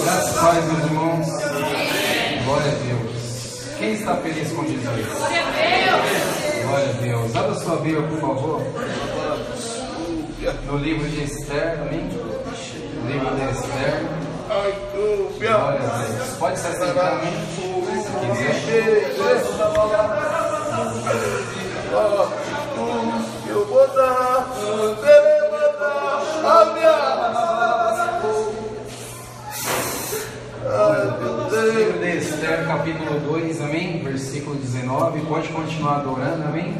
Graças a Deus, meus irmãos. Glória a Deus. Quem está feliz com Jesus? Glória a Deus. Abra sua Bíblia, por favor. No livro de Esther, amém? Livro de Esther. Glória a Deus. Pode se assentar, amém? Se quiser. Eu vou dar, Livro de Esther, capítulo 2, amém? Versículo 19. Pode continuar adorando, amém?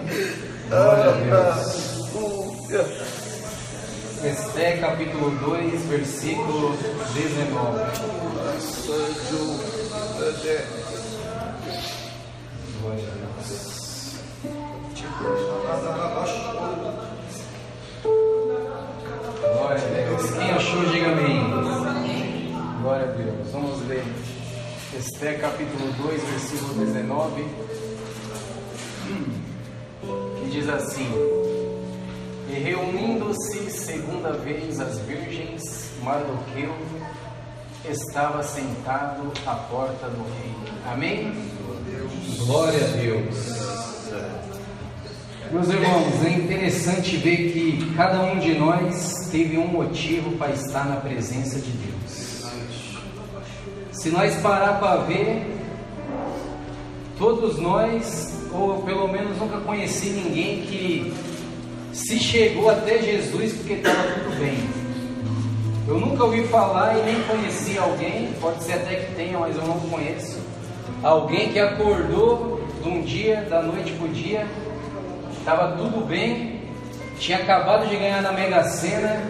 Glória a Deus. Esther, capítulo 2, versículo 19. Glória a Deus. Glória a Deus. Quem achou, diga amém. Glória a Deus. Vamos ler Esther capítulo 2, versículo 19, que diz assim: E reunindo-se segunda vez as virgens, Mardoqueu estava sentado à porta do rei. Amém? Glória a Deus. Meus irmãos, é interessante ver que cada um de nós teve um motivo para estar na presença de Deus. Se nós parar para ver, todos nós, ou pelo menos nunca conheci ninguém que se chegou até Jesus porque estava tudo bem. Eu nunca ouvi falar e nem conheci alguém, pode ser até que tenha, mas eu não conheço, alguém que acordou de um dia, da noite para o dia, estava tudo bem, tinha acabado de ganhar na Mega Sena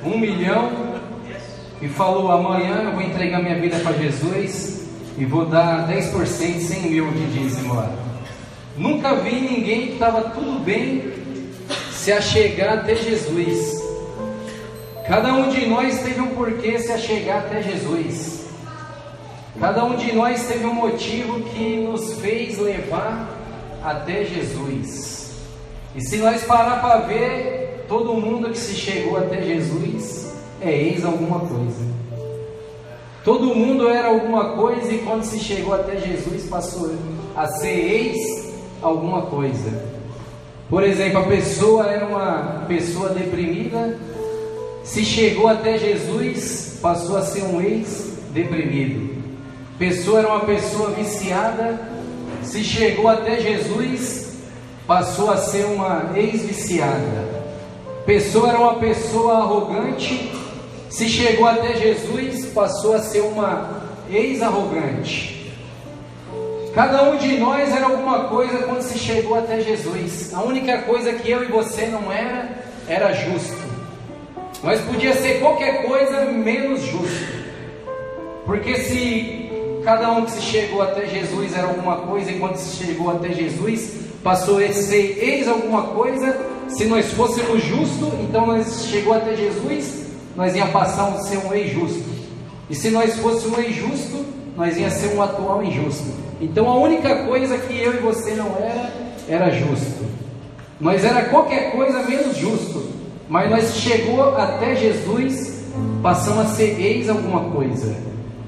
1 milhão, e falou: amanhã eu vou entregar minha vida para Jesus e vou dar 10%, 100 mil de dízimo lá. Nunca vi ninguém que estava tudo bem se achegar até Jesus. Cada um de nós teve um porquê se achegar até Jesus. Cada um de nós teve um motivo que nos fez levar até Jesus. E se nós parar para ver, todo mundo que se chegou até Jesus é ex alguma coisa. Todo mundo era alguma coisa e quando se chegou até Jesus passou a ser ex alguma coisa. Por exemplo, a pessoa era uma pessoa deprimida, se chegou até Jesus, passou a ser um ex-deprimido. A pessoa era uma pessoa viciada, se chegou até Jesus, passou a ser uma ex-viciada. A pessoa era uma pessoa arrogante, se chegou até Jesus, passou a ser uma ex-arrogante. Cada um de nós era alguma coisa quando se chegou até Jesus. A única coisa que eu e você não era justo. Nós podia ser qualquer coisa menos justo. Porque se cada um que se chegou até Jesus era alguma coisa, e quando se chegou até Jesus passou a ser ex alguma coisa, se nós fôssemos justos, então nós chegou até Jesus, nós ia passar a ser um ex justo. E se nós fôssemos um ex justo, nós ia ser um atual injusto. Então a única coisa que eu e você não era justo. Nós era qualquer coisa menos justo. Mas nós chegou até Jesus, passamos a ser ex alguma coisa.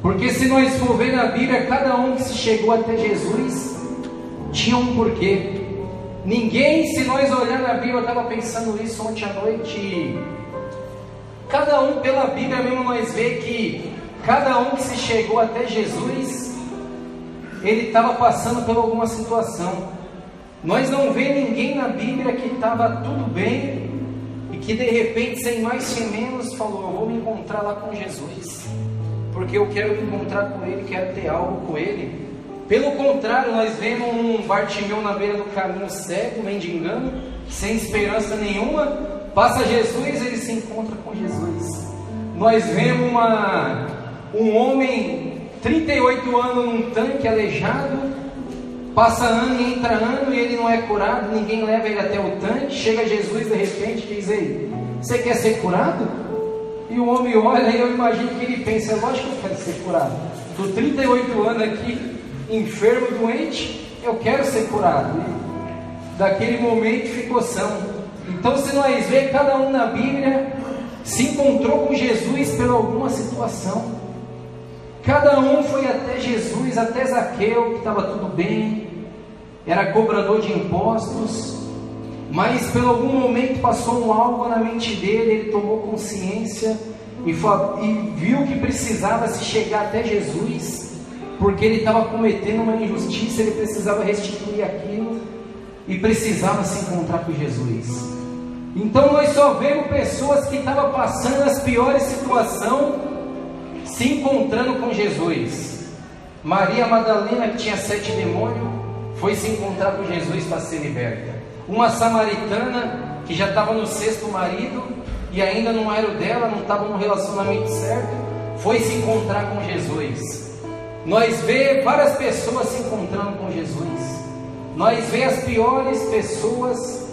Porque se nós for ver na Bíblia, cada um que se chegou até Jesus tinha um porquê. Ninguém, se nós olhar na Bíblia, eu estava pensando isso ontem à noite. Cada um, pela Bíblia mesmo, nós vê que cada um que se chegou até Jesus, ele estava passando por alguma situação. Nós não vemos ninguém na Bíblia que estava tudo bem e que de repente, sem mais sem menos, falou: eu vou me encontrar lá com Jesus, porque eu quero me encontrar com Ele, quero ter algo com Ele. Pelo contrário, nós vemos um Bartimeu na beira do caminho, cego, mendigando, sem esperança nenhuma. Passa Jesus, ele se encontra com Jesus. Nós vemos um homem, 38 anos num tanque, aleijado. Passa ano e entra ano e ele não é curado. Ninguém leva ele até o tanque. Chega Jesus de repente e diz: ei, você quer ser curado? E o homem olha e eu imagino que ele pensa: lógico que eu quero ser curado. Estou 38 anos aqui, enfermo, doente, eu quero ser curado. E daquele momento ficou são. Então, se nós vemos, cada um na Bíblia se encontrou com Jesus por alguma situação. Cada um foi até Jesus, até Zaqueu, que estava tudo bem, era cobrador de impostos, mas por algum momento passou algo na mente dele, ele tomou consciência e viu que precisava se chegar até Jesus, porque ele estava cometendo uma injustiça, ele precisava restituir aquilo e precisava se encontrar com Jesus. Então nós só vemos pessoas que estavam passando as piores situações se encontrando com Jesus. Maria Madalena, que tinha 7 demônios, foi se encontrar com Jesus para ser liberta. Uma samaritana que já estava no 6º marido e ainda não era o dela, não estava no relacionamento certo, foi se encontrar com Jesus. Nós vemos várias pessoas se encontrando com Jesus. Nós vemos as piores pessoas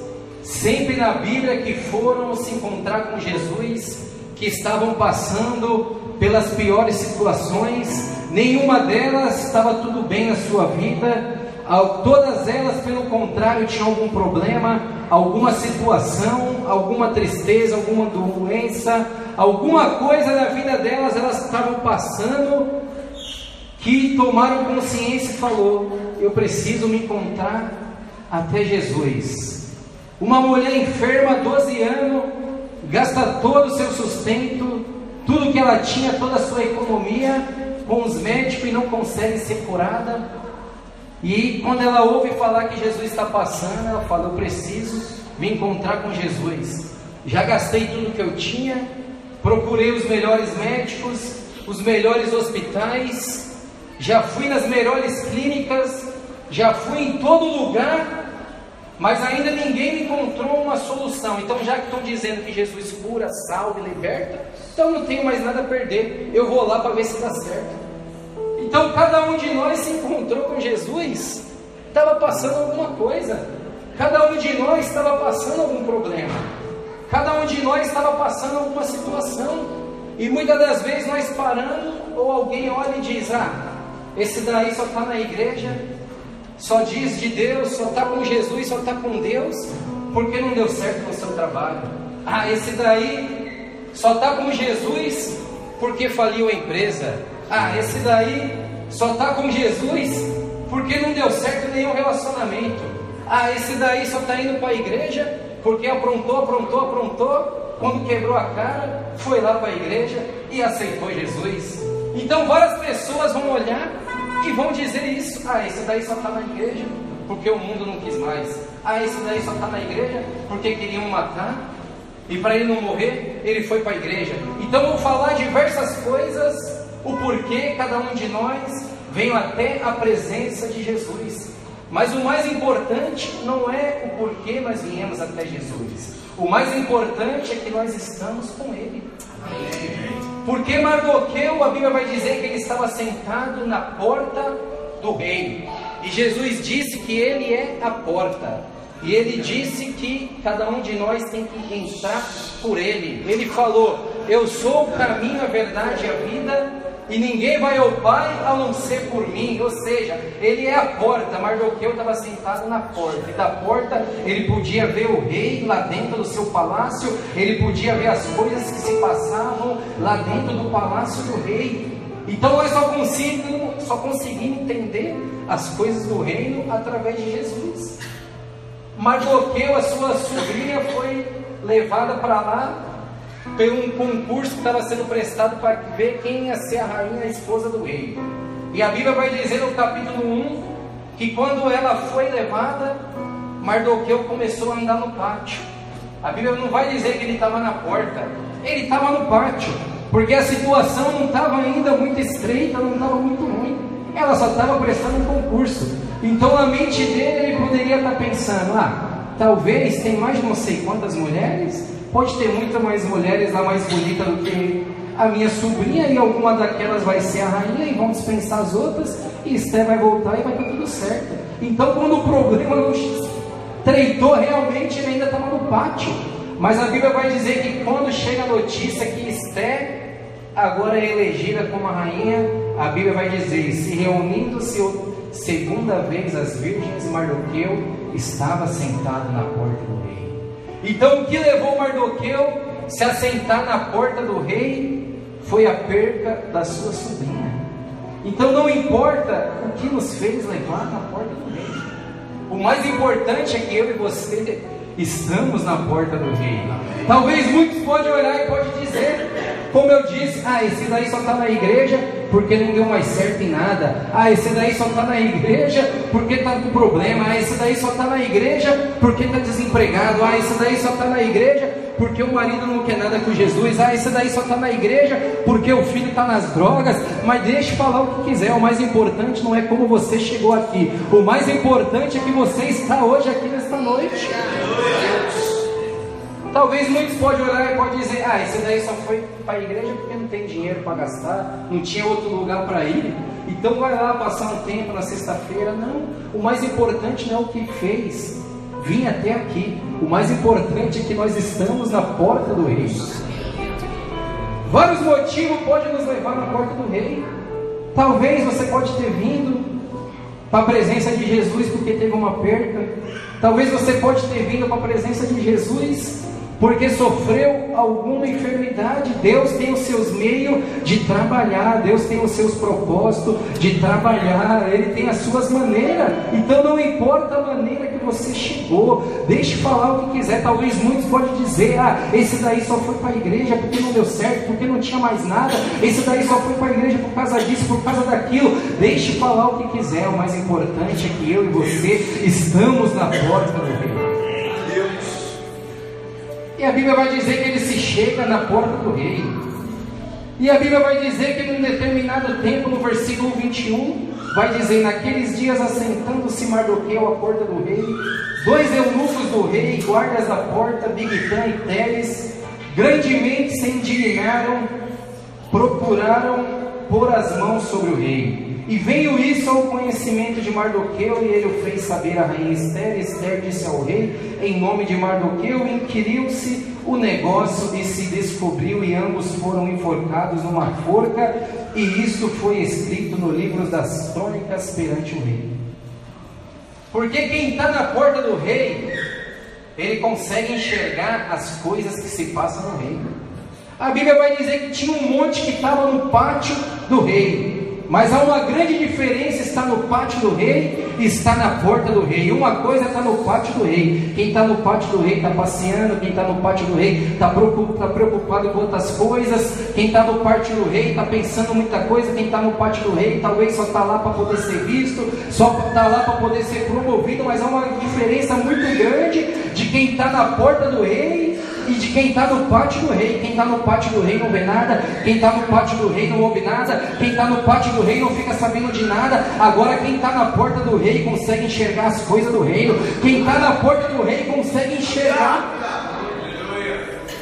sempre na Bíblia que foram se encontrar com Jesus, que estavam passando pelas piores situações. Nenhuma delas estava tudo bem na sua vida. Todas elas, pelo contrário, tinham algum problema, alguma situação, alguma tristeza, alguma doença, alguma coisa na vida delas, elas estavam passando, que tomaram consciência e falou: eu preciso me encontrar até Jesus. Uma mulher enferma, 12 anos, gasta todo o seu sustento, tudo que ela tinha, toda a sua economia, com os médicos e não consegue ser curada. E quando ela ouve falar que Jesus está passando, ela fala: eu preciso me encontrar com Jesus. Já gastei tudo que eu tinha, procurei os melhores médicos, os melhores hospitais, já fui nas melhores clínicas, já fui em todo lugar, mas ainda ninguém me encontrou uma solução. Então, já que estão dizendo que Jesus cura, salva e liberta, então não tenho mais nada a perder, eu vou lá para ver se dá certo. Então cada um de nós se encontrou com Jesus, estava passando alguma coisa, cada um de nós estava passando algum problema, cada um de nós estava passando alguma situação, e muitas das vezes nós paramos, ou alguém olha e diz: esse daí só está na igreja, só diz de Deus, só está com Jesus, só está com Deus, porque não deu certo no seu trabalho. Esse daí só está com Jesus porque faliu a empresa. Esse daí só está com Jesus porque não deu certo nenhum relacionamento. Esse daí só está indo para a igreja porque aprontou. Quando quebrou a cara, foi lá para a igreja e aceitou Jesus. Então várias pessoas vão olhar e vão dizer isso: esse daí só está na igreja porque o mundo não quis mais. Esse daí só está na igreja porque queriam matar, e para ele não morrer, ele foi para a igreja. Então vou falar diversas coisas, o porquê cada um de nós veio até a presença de Jesus. Mas o mais importante não é o porquê nós viemos até Jesus. O mais importante é que nós estamos com Ele. Porque Mardoqueu, a Bíblia vai dizer que ele estava sentado na porta do rei. E Jesus disse que Ele é a porta. E Ele disse que cada um de nós tem que entrar por Ele. Ele falou: eu sou o caminho, a verdade e a vida, e ninguém vai ao Pai a não ser por mim. Ou seja, Ele é a porta. Mardoqueu estava sentado na porta, e da porta ele podia ver o rei lá dentro do seu palácio, ele podia ver as coisas que se passavam lá dentro do palácio do rei. Então nós só conseguimos entender as coisas do reino através de Jesus. Mardoqueu, a sua sobrinha, foi levada para lá por um concurso que estava sendo prestado para ver quem ia ser a rainha, a esposa do rei. E a Bíblia vai dizer no capítulo 1 que quando ela foi levada, Mardoqueu começou a andar no pátio. A Bíblia não vai dizer que ele estava na porta, ele estava no pátio, porque a situação não estava ainda muito estreita, não estava muito ruim, ela só estava prestando um concurso. Então na mente dele ele poderia estar pensando: talvez tem mais não sei quantas mulheres, pode ter muitas mais mulheres lá mais bonitas do que a minha sobrinha, e alguma daquelas vai ser a rainha e vão dispensar as outras, e Esther vai voltar e vai estar tudo certo. Então quando o problema não treitou realmente, ele ainda estava no pátio. Mas a Bíblia vai dizer que quando chega a notícia que Esther agora é elegida como a rainha, a Bíblia vai dizer: se reunindo-se segunda vez as virgens, Mardoqueu estava sentado na porta do rei. Então o que levou Mardoqueu se assentar na porta do rei foi a perca da sua sobrinha. Então não importa o que nos fez levar na porta do rei, o mais importante é que eu e você estamos na porta do rei. Talvez muitos podem olhar e podem dizer, como eu disse: esse daí só está na igreja porque não deu mais certo em nada. Esse daí só está na igreja porque está com problema. Esse daí só está na igreja porque está desempregado. Esse daí só está na igreja porque o marido não quer nada com Jesus. Esse daí só está na igreja porque o filho está nas drogas. Mas deixe falar o que quiser, o mais importante não é como você chegou aqui, o mais importante é que você está hoje aqui nesta noite. Talvez muitos podem olhar e podem dizer: esse daí só foi para a igreja porque não tem dinheiro para gastar, não tinha outro lugar para ir, então vai lá passar um tempo na sexta-feira. Não, o mais importante não é o que fez vir até aqui, o mais importante é que nós estamos na porta do rei. Vários motivos podem nos levar na porta do rei. Talvez você pode ter vindo para a presença de Jesus porque teve uma perca. Talvez você pode ter vindo para a presença de Jesus porque sofreu alguma enfermidade. Deus tem os seus meios de trabalhar, Deus tem os seus propósitos de trabalhar, Ele tem as suas maneiras. Então não importa a maneira que você chegou, deixe falar o que quiser. Talvez muitos podem dizer: esse daí só foi para a igreja porque não deu certo, porque não tinha mais nada. Esse daí só foi para a igreja por causa disso, por causa daquilo. Deixe falar o que quiser, o mais importante é que eu e você estamos na porta do rei. E a Bíblia vai dizer que ele se chega na porta do rei. E a Bíblia vai dizer que num determinado tempo, no versículo 21, vai dizer: naqueles dias, assentando-se Mardoqueu à porta do rei, 2 eunucos do rei, guardas da porta, Bigtã e Teres, grandemente se indignaram, procuraram pôr as mãos sobre o rei. E veio isso ao conhecimento de Mardoqueu, e ele o fez saber à rainha Esther. Esther disse ao rei em nome de Mardoqueu, inquiriu-se o negócio e se descobriu, e ambos foram enforcados numa forca, e isso foi escrito no livro das crônicas perante o rei. Porque quem está na porta do rei, ele consegue enxergar as coisas que se passam no reino. A Bíblia vai dizer que tinha um monte que estava no pátio do rei. Mas há uma grande diferença: está no pátio do rei e está na porta do rei. Uma coisa está no pátio do rei. Quem está no pátio do rei está passeando. Quem está no pátio do rei está preocupado com outras coisas. Quem está no pátio do rei está pensando muita coisa. Quem está no pátio do rei talvez só está lá para poder ser visto, só está lá para poder ser promovido. Mas há uma diferença muito grande de quem está na porta do rei e de quem está no pátio do rei. Quem está no pátio do rei não vê nada. Quem está no pátio do rei não ouve nada. Quem está no pátio do rei não fica sabendo de nada. Agora quem está na porta do rei consegue enxergar as coisas do reino. Quem está na porta do rei consegue enxergar.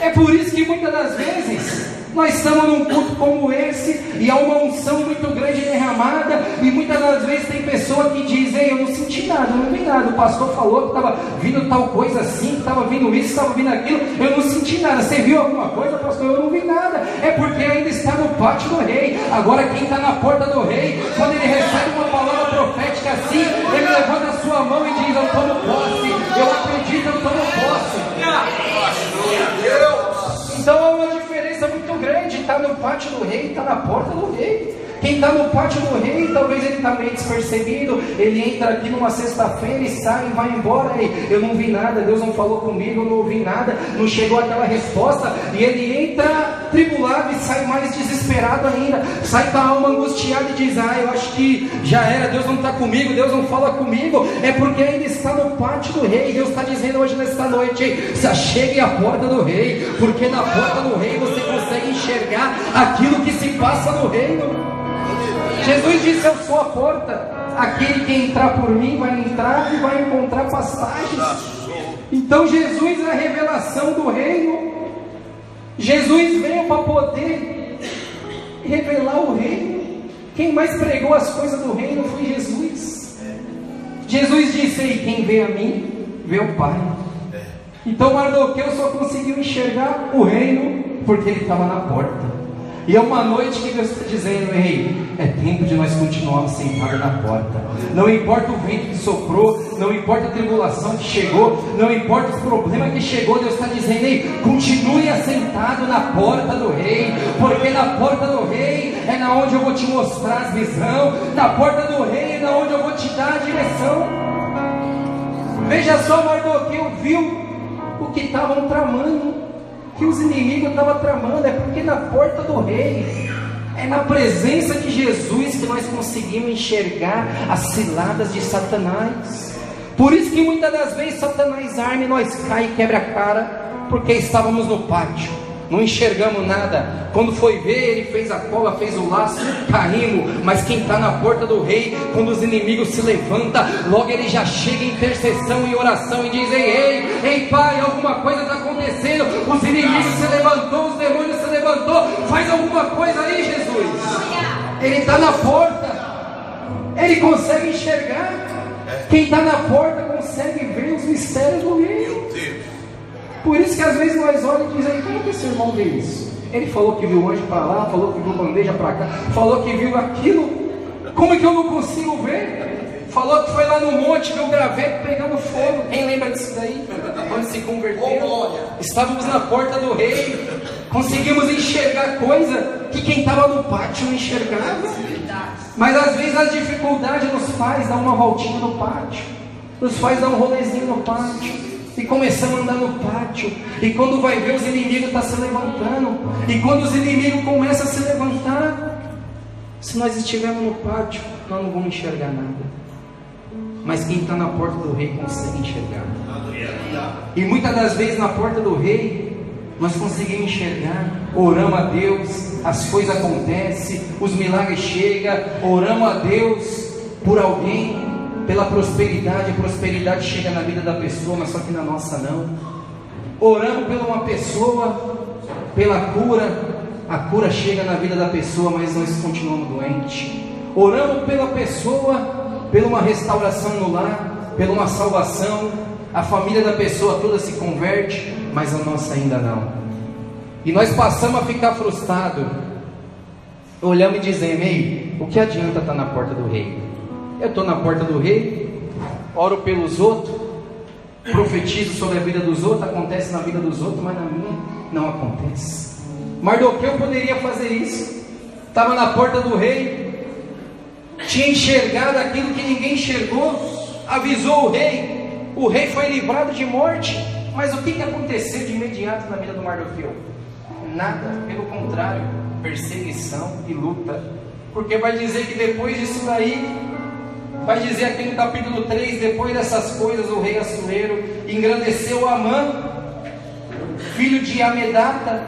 É por isso que muitas das vezes nós estamos num culto como esse e há uma unção muito grande derramada, e muitas das vezes tem pessoa que diz: eu não senti nada, eu não vi nada, o pastor falou que estava vindo tal coisa assim, que estava vindo isso, estava vindo aquilo, eu não senti nada. Você viu alguma coisa, pastor? Eu não vi nada. É porque ainda está no pátio do rei. Agora quem está na porta do rei, quando ele recebe uma palavra profética assim, ele levanta a sua mão e diz: eu tomo posse, eu acredito, eu tomo posse. Então há uma diferença muito grande: está no pátio do rei, está na porta do rei. Quem está no pátio do rei, talvez ele está meio despercebido, ele entra aqui numa sexta-feira e sai e vai embora. Eu não vi nada, Deus não falou comigo, eu não ouvi nada, não chegou aquela resposta, e ele entra tribulado e sai mais desesperado ainda, sai com a alma angustiada e diz: eu acho que já era, Deus não está comigo, Deus não fala comigo. É porque ele está no pátio do rei. Deus está dizendo hoje nesta noite: se achegue à porta do rei, porque na porta do rei você consegue enxergar aquilo que se passa no reino. Jesus disse: eu sou a porta, aquele que entrar por mim vai entrar e vai encontrar passagens. Então Jesus é a revelação do reino. Jesus veio para poder revelar o reino. Quem mais pregou as coisas do reino foi Jesus. Jesus disse: quem vê a mim, vê o Pai. Então Mardoqueu só conseguiu enxergar o reino porque ele estava na porta. E é uma noite que Deus está dizendo: ei, é tempo de nós continuarmos sentados na porta. Não importa o vento que soprou, não importa a tribulação que chegou, não importa os problemas que chegou, Deus está dizendo: ei, continue assentado na porta do rei, porque na porta do rei é na onde eu vou te mostrar as visões, na porta do rei é na onde eu vou te dar a direção. Veja só, Mardoqueu viu o que estavam tramando, que os inimigos estavam tramando. É porque na porta do rei, é na presença de Jesus que nós conseguimos enxergar as ciladas de Satanás. Por isso que muitas das vezes Satanás arma e nós cai e quebra a cara, porque estávamos no pátio, não enxergamos nada. Quando foi ver, ele fez a cola, fez o laço, caímos. Mas quem está na porta do rei, quando os inimigos se levantam, logo ele já chega em intercessão e oração e diz: ei Pai, alguma coisa está acontecendo, os inimigos se levantou, os demônios se levantou, faz alguma coisa aí, Jesus. Ele está na porta, ele consegue enxergar. Quem está na porta consegue ver os mistérios do reino. Por isso que às vezes nós olhamos e dizemos: como que esse irmão vê isso? Ele falou que viu anjo para lá, falou que viu bandeja para cá, falou que viu aquilo. Como é que eu não consigo ver? Falou que foi lá no monte, viu o graveto pegando fogo. Quem lembra disso daí? Quando se converteu, estávamos na porta do rei, conseguimos enxergar coisa que quem estava no pátio não enxergava. Mas às vezes as dificuldades nos faz dar uma voltinha no pátio, nos faz dar um rolezinho no pátio, e começamos a andar no pátio, e quando vai ver, os inimigos estão se levantando, e quando os inimigos começam a se levantar, se nós estivermos no pátio, nós não vamos enxergar nada. Mas quem está na porta do rei consegue enxergar. E muitas das vezes na porta do rei nós conseguimos enxergar. Oramos a Deus, as coisas acontecem, os milagres chegam. Oramos a Deus por alguém, pela prosperidade, a prosperidade chega na vida da pessoa, mas só que na nossa não. Oramos por uma pessoa, pela cura, a cura chega na vida da pessoa, mas nós continuamos doentes. Oramos pela pessoa, pela uma restauração no lar, pela uma salvação, a família da pessoa toda se converte, mas a nossa ainda não. E nós passamos a ficar frustrados, olhamos e dizemos: ei, o que adianta estar na porta do rei? Eu estou na porta do rei, oro pelos outros, profetizo sobre a vida dos outros, acontece na vida dos outros, mas na minha não acontece. Mardoqueu poderia fazer isso, estava na porta do rei, tinha enxergado aquilo que ninguém enxergou, avisou o rei foi livrado de morte. Mas o que aconteceu de imediato na vida do Mardoqueu? Nada, pelo contrário, perseguição e luta. Porque vai dizer que depois disso daí, vai dizer aqui no capítulo 3, depois dessas coisas, o rei Assuero engrandeceu Amã, filho de Amedata.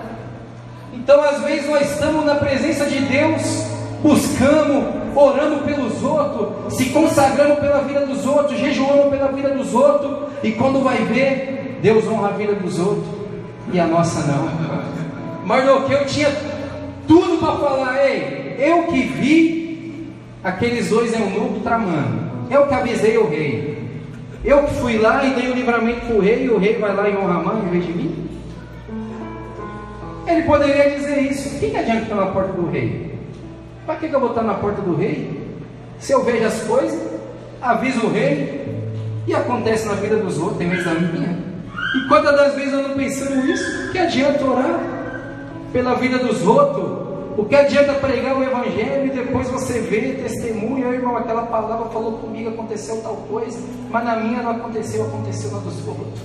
Então às vezes nós estamos na presença de Deus, buscamos, oramos pelos outros, se consagramos pela vida dos outros, jejuamos pela vida dos outros, e quando vai ver, Deus honra a vida dos outros e a nossa não. Mardoqueu tinha tudo para falar: ei, eu que vi aqueles dois eunucos tramando, eu que avisei o rei, eu que fui lá e dei o livramento para o rei, e o rei vai lá e honra Amã em vez de mim. Ele poderia dizer isso. O que adianta estar na porta do rei? Para que eu vou estar na porta do rei? Se eu vejo as coisas, aviso o rei, e acontece na vida dos outros em vez da minha. E quantas das vezes eu não pensando isso? Que adianta orar pela vida dos outros? O que adianta pregar o Evangelho e depois você vê testemunho, irmão, aquela palavra falou comigo, aconteceu tal coisa, mas na minha não aconteceu, aconteceu na dos outros.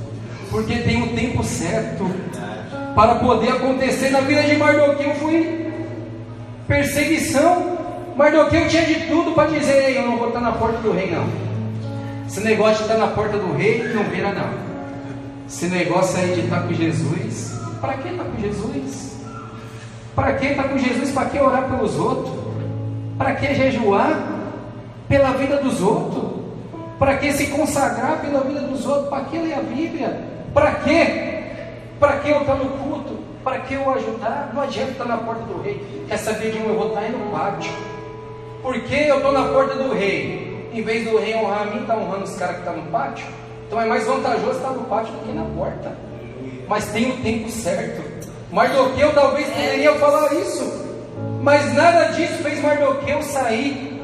Porque tem um tempo certo para poder acontecer. Na vida de Mardoqueu foi perseguição. Mardoqueu tinha de tudo para dizer: ei, eu não vou estar na porta do rei não. Esse negócio de estar na porta do rei não vira não. Esse negócio aí de estar com Jesus, para que estar com Jesus? Para que estar com Jesus? Para que orar pelos outros? Para que jejuar pela vida dos outros? Para que se consagrar pela vida dos outros? Para que ler a Bíblia? Para que? Para que eu estar no culto? Para que eu ajudar? Não adianta estar na porta do rei. Quer saber de um? Eu vou estar aí no pátio. Por que eu estou na porta do rei? Em vez do rei honrar a mim, está honrando os caras que estão no pátio? Então é mais vantajoso estar no pátio do que na porta. Mas tem o tempo certo. Mardoqueu talvez poderia falar isso, mas nada disso fez Mardoqueu sair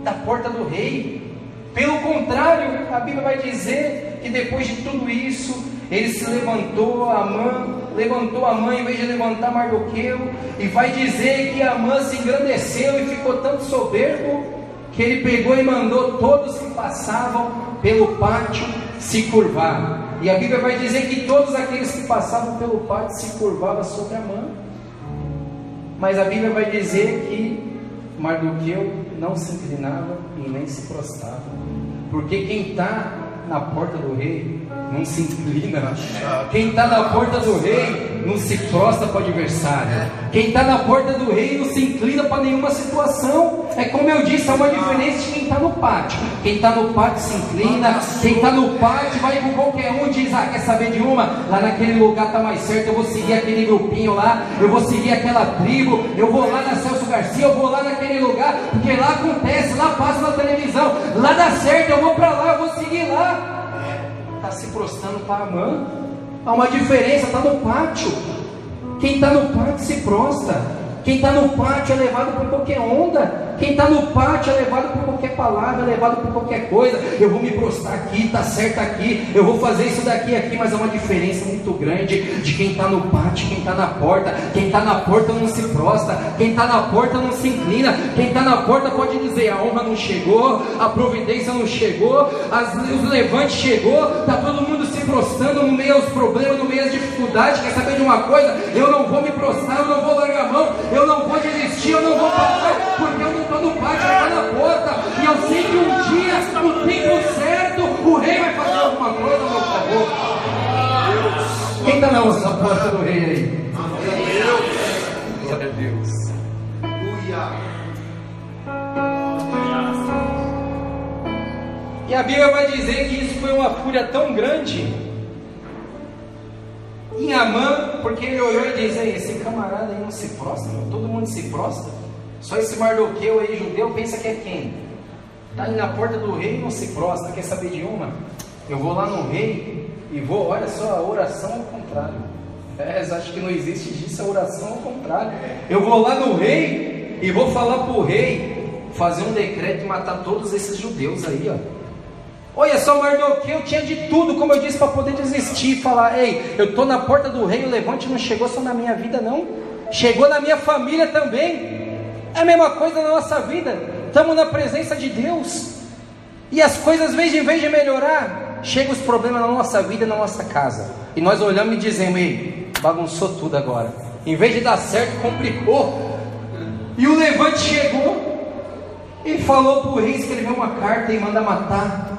da porta do rei. Pelo contrário, a Bíblia vai dizer que depois de tudo isso, ele se levantou Amã em vez de levantar Mardoqueu, e vai dizer que Amã se engrandeceu e ficou tanto soberbo, que ele pegou e mandou todos que passavam pelo pátio se curvar. E a Bíblia vai dizer que todos aqueles que passavam pelo pátio se curvavam sobre Amã. Mas a Bíblia vai dizer que Mardoqueu não se inclinava e nem se prostrava. Porque quem está na porta do rei não se inclina. Quem está na porta do rei não se prostra para o adversário. Quem está na porta do rei não se inclina para nenhuma situação. É como eu disse, há uma diferença de quem está no pátio. Quem está no pátio se inclina. Quem está no pátio vai com qualquer um e diz: ah, quer saber de uma? Lá naquele lugar está mais certo, eu vou seguir aquele grupinho lá, eu vou seguir aquela tribo, eu vou lá na Celso Garcia, eu vou lá naquele lugar, porque lá acontece, lá passa na televisão, lá dá certo, eu vou para lá, eu vou seguir lá. Está se prostrando para Amã. Há uma diferença, está no pátio. Quem está no pátio se prostra. Quem está no pátio é levado por qualquer onda. Quem está no pátio é levado por qualquer palavra, é levado por qualquer coisa. Eu vou me prostrar aqui, está certo aqui, eu vou fazer isso daqui, aqui. Mas há uma diferença muito grande de quem está no pátio, quem está na porta. Quem está na porta não se prostra. Quem está na porta não se inclina. Quem está na porta pode dizer: a honra não chegou, a providência não chegou, os levantes chegou, está todo mundo se prostrando no meio aos problemas, no meio às dificuldades. Quer saber de uma coisa? Eu não vou me prostrar, eu não vou largar a mão, eu não vou desistir, eu não vou parar, porque eu não estou no pátio, eu estou na porta. E eu sei que um dia, no tempo certo, o rei vai fazer alguma coisa, meu favor. Quem está na porta do rei aí? Glória a Deus. E a Bíblia vai dizer que isso foi uma fúria tão grande em Amã, porque ele olhou e disse: esse camarada aí não se prostra, todo mundo se prostra, só esse Mardoqueu aí judeu pensa que é quem? Está ali na porta do rei e não se prostra. Quer saber de uma? Eu vou lá no rei e vou, olha só, a oração ao contrário. Acho que não existe disso, a oração ao contrário. Eu vou lá no rei e vou falar para o rei fazer um decreto e matar todos esses judeus aí, ó. Olha só, Mardoqueu tinha de tudo, como eu disse, para poder desistir e falar: ei, eu estou na porta do rei, o levante não chegou só na minha vida não, chegou na minha família também. É a mesma coisa na nossa vida, estamos na presença de Deus, e as coisas em vez de melhorar, chegam os problemas na nossa vida e na nossa casa, e nós olhamos e dizemos: ei, bagunçou tudo agora, em vez de dar certo, complicou. E o levante chegou, ele falou para o rei escrever uma carta e mandar matar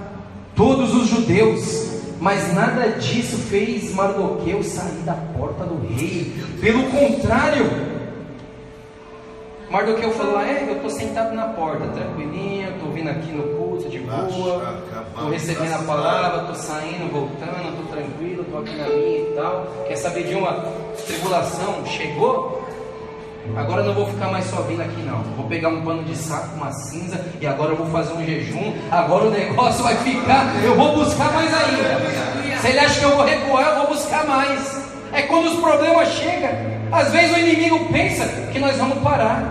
todos os judeus, mas nada disso fez Mardoqueu sair da porta do rei. Pelo contrário, Mardoqueu falou: eu estou sentado na porta, tranquilinho, estou vindo aqui no culto de boa, estou recebendo a palavra, estou saindo, voltando, estou tranquilo, estou aqui na minha e tal. Quer saber de uma? Tribulação chegou? Agora eu não vou ficar mais só vindo aqui não, vou pegar um pano de saco, uma cinza, e agora eu vou fazer um jejum. Agora o negócio vai ficar, eu vou buscar mais ainda. Se ele acha que eu vou recuar, eu vou buscar mais. É quando os problemas chegam, às vezes o inimigo pensa que nós vamos parar.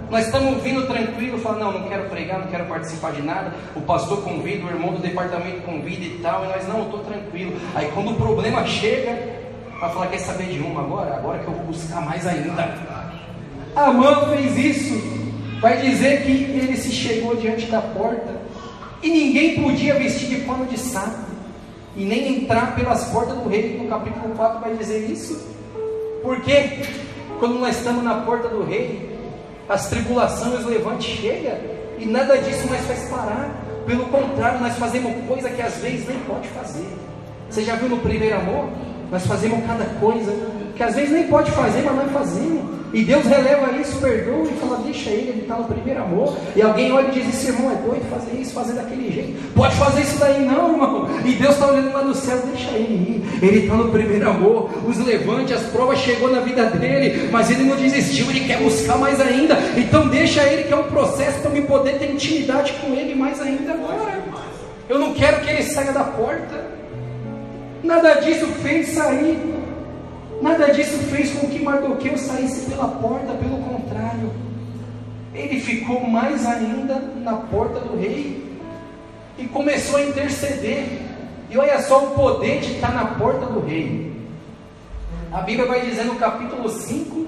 Nós estamos vindo tranquilo, falando: não quero pregar, não quero participar de nada, o pastor convida, o irmão do departamento convida e tal, e nós: não, eu estou tranquilo. Aí quando o problema chega, vai falar: quer saber de uma agora? Agora que eu vou buscar mais ainda. Amã fez isso. Vai dizer que ele se chegou diante da porta e ninguém podia vestir de pano de saco e nem entrar pelas portas do rei. No capítulo 4 vai dizer isso. Porque quando nós estamos na porta do rei, as tribulações, os levantes chegam e nada disso nós faz parar. Pelo contrário, nós fazemos coisa que às vezes nem pode fazer. Você já viu no Primeiro Amor? Nós fazemos cada coisa que às vezes nem pode fazer, mas nós fazemos. E Deus releva isso, perdoa e fala, deixa ele está no primeiro amor. E alguém olha e diz, esse irmão é doido fazer isso, fazer daquele jeito. Pode fazer isso daí não, irmão. E Deus está olhando lá no céu, deixa ele ir. Ele está no primeiro amor. Os levantes, as provas chegou na vida dele, mas ele não desistiu, ele quer buscar mais ainda. Então deixa ele, que é um processo para eu poder ter intimidade com ele mais ainda agora. Eu não quero que ele saia da porta. Nada disso fez sair. Nada disso fez com que Mardoqueu saísse pela porta, pelo contrário, ele ficou mais ainda na porta do rei e começou a interceder. E olha só o poder de estar na porta do rei. A Bíblia vai dizer no capítulo 5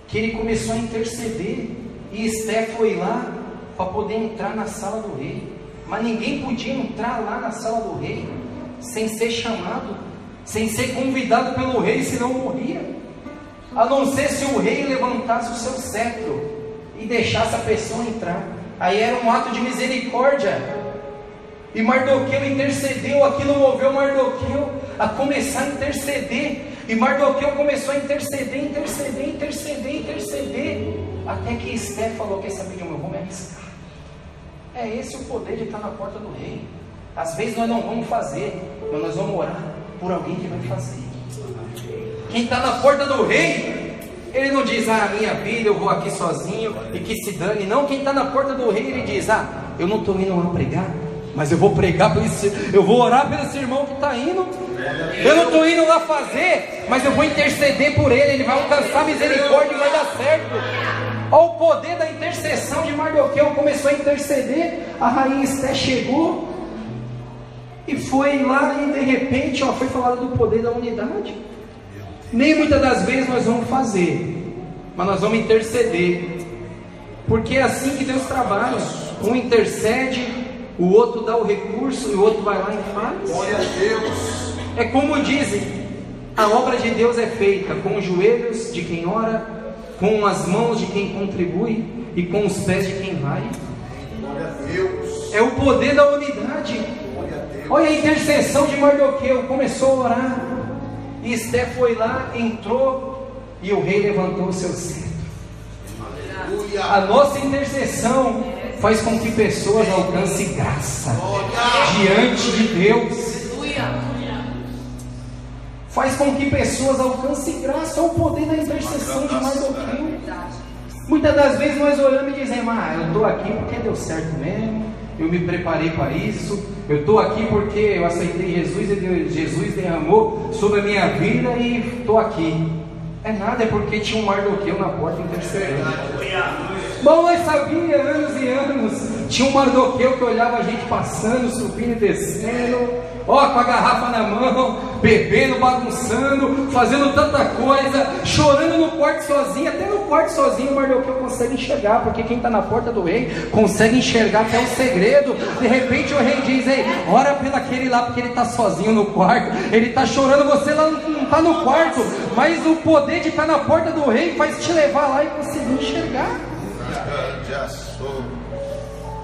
que ele começou a interceder e Esté foi lá para poder entrar na sala do rei, mas ninguém podia entrar lá na sala do rei sem ser chamado, sem ser convidado pelo rei, senão morria, a não ser se o rei levantasse o seu cetro e deixasse a pessoa entrar. Aí era um ato de misericórdia, e Mardoqueu intercedeu. Aquilo moveu Mardoqueu a começar a interceder, e Mardoqueu começou a interceder, até que Esté falou, quer saber de um, eu vou me arriscar. É esse o poder de estar na porta do rei. Às vezes nós não vamos fazer, mas nós vamos orar por alguém que vai fazer. Quem está na porta do rei, ele não diz, minha vida, eu vou aqui sozinho e que se dane. Não, quem está na porta do rei, ele diz, eu não estou indo lá pregar, mas eu vou pregar por esse, eu vou orar pelo esse irmão que está indo. Eu não estou indo lá fazer, mas eu vou interceder por ele, ele vai alcançar misericórdia e vai dar certo. Olha o poder da intercessão de Mardoqueu. Começou a interceder, a rainha Esté chegou e foi lá, e de repente foi falado do poder da unidade. Nem muitas das vezes nós vamos fazer, mas nós vamos interceder, porque é assim que Deus trabalha. Um intercede, o outro dá o recurso e o outro vai lá e faz. Glória a Deus. É como dizem, a obra de Deus é feita com os joelhos de quem ora, com as mãos de quem contribui e com os pés de quem vai. Glória a Deus. É o poder da unidade. Olha a intercessão de Mardoqueu, começou a orar, e Esté foi lá, entrou, e o rei levantou o seu cetro. A nossa intercessão faz com que pessoas alcancem graça diante de Deus. Faz com que pessoas alcancem graça. Olha o poder da intercessão de Mardoqueu. Muitas das vezes nós oramos e dizemos, eu estou aqui porque deu certo mesmo, eu me preparei para isso, eu estou aqui porque eu aceitei Jesus e Jesus derramou sobre a minha vida e estou aqui. É nada, é porque tinha um Mardoqueu na porta intercedendo. Bom, nós sabíamos anos e anos, tinha um Mardoqueu que olhava a gente passando, subindo e descendo, com a garrafa na mão, bebendo, bagunçando, fazendo tanta coisa, chorando no quarto sozinho. Até no quarto sozinho o Mardoqueu consegue enxergar, porque quem está na porta do rei consegue enxergar até o segredo. De repente o rei diz, ora pelo aquele lá, porque ele está sozinho no quarto, ele está chorando, você lá não está no quarto, mas o poder de estar na porta do rei faz te levar lá e conseguir enxergar.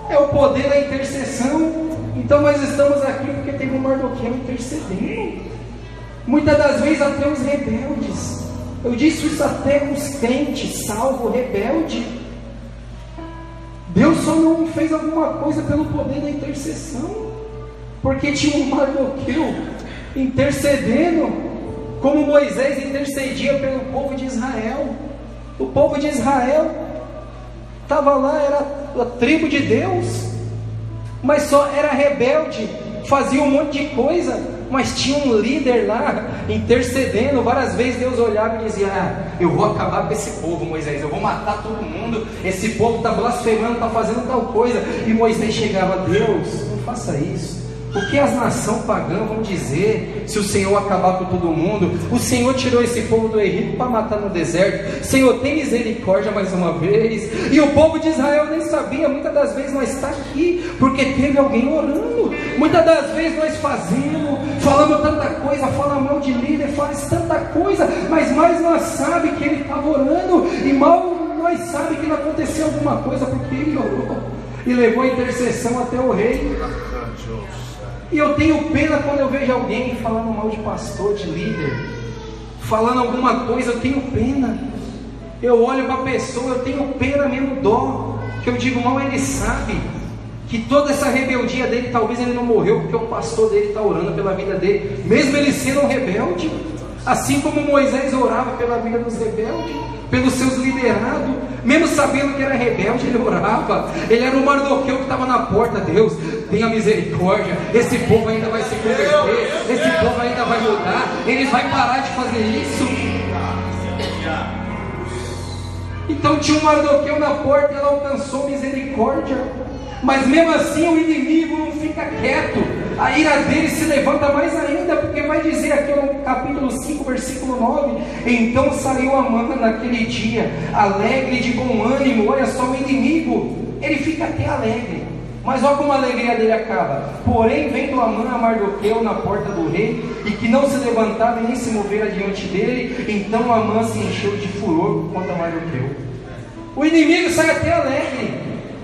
É o poder da intercessão. Então nós estamos aqui porque tem um Mardoqueu intercedendo. Muitas das vezes até os rebeldes. Eu disse isso até os crentes, salvo rebelde. Deus só não fez alguma coisa pelo poder da intercessão, porque tinha um Mardoqueu intercedendo, como Moisés intercedia pelo povo de Israel. O povo de Israel estava lá, era a tribo de Deus, mas só era rebelde, fazia um monte de coisa, mas tinha um líder lá intercedendo. Várias vezes Deus olhava e dizia, eu vou acabar com esse povo, Moisés, eu vou matar todo mundo, esse povo está blasfemando, está fazendo tal coisa. E Moisés chegava, Deus, não faça isso, O que as nações pagãs vão dizer se o Senhor acabar com todo mundo? O Senhor tirou esse povo do Egito para matar no deserto. Senhor, tem misericórdia mais uma vez. E o povo de Israel nem sabia. Muitas das vezes nós estamos aqui porque teve alguém orando. Muitas das vezes nós falamos tanta coisa, fala mal de líder, faz tanta coisa, mas mais nós sabe que ele estava orando, e mal nós sabe que não aconteceu alguma coisa porque ele orou e levou a intercessão até o rei. E eu tenho pena quando eu vejo alguém falando mal de pastor, de líder, falando alguma coisa, eu tenho pena. Eu olho para a pessoa, eu tenho pena mesmo, dó, que eu digo, mal ele sabe que toda essa rebeldia dele, talvez ele não morreu porque o pastor dele está orando pela vida dele, mesmo ele sendo um rebelde, assim como Moisés orava pela vida dos rebeldes, pelos seus liderados, mesmo sabendo que era rebelde, ele orava. Ele era o Mardoqueu que estava na porta. Deus, tenha misericórdia, esse povo ainda vai se converter, esse povo ainda vai mudar, eles vão parar de fazer isso. Então tinha um Mardoqueu na porta, ela alcançou misericórdia, mas mesmo assim o inimigo não fica quieto, a ira dele se levanta mais ainda, porque vai dizer aqui no capítulo 5, versículo 9: então saiu Amã naquele dia, alegre de bom ânimo. Olha só, o inimigo, ele fica até alegre, mas olha como a alegria dele acaba. Porém, vendo Amã a Mardoqueu na porta do rei, e que não se levantava nem se movera diante dele, então Amã se encheu de furor contra Mardoqueu. O inimigo sai até alegre,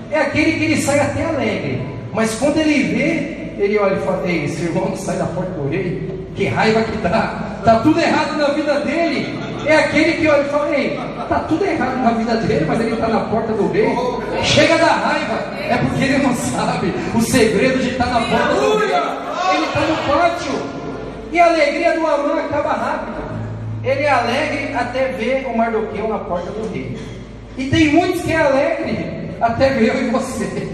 é aquele que ele sai até alegre, mas quando ele vê, ele olha e fala: ei, esse irmão não sai da porta do rei, que raiva que dá, está tudo errado na vida dele. É aquele que olha e fala: ei, está tudo errado na vida dele, mas ele está na porta do rei. Chega da raiva, é porque ele não sabe o segredo de estar na porta do rei. Ele está no pátio, e a alegria do Amã acaba rápido. Ele é alegre até ver o Mardoqueu na porta do rei. E tem muitos que é alegre até ver eu e você.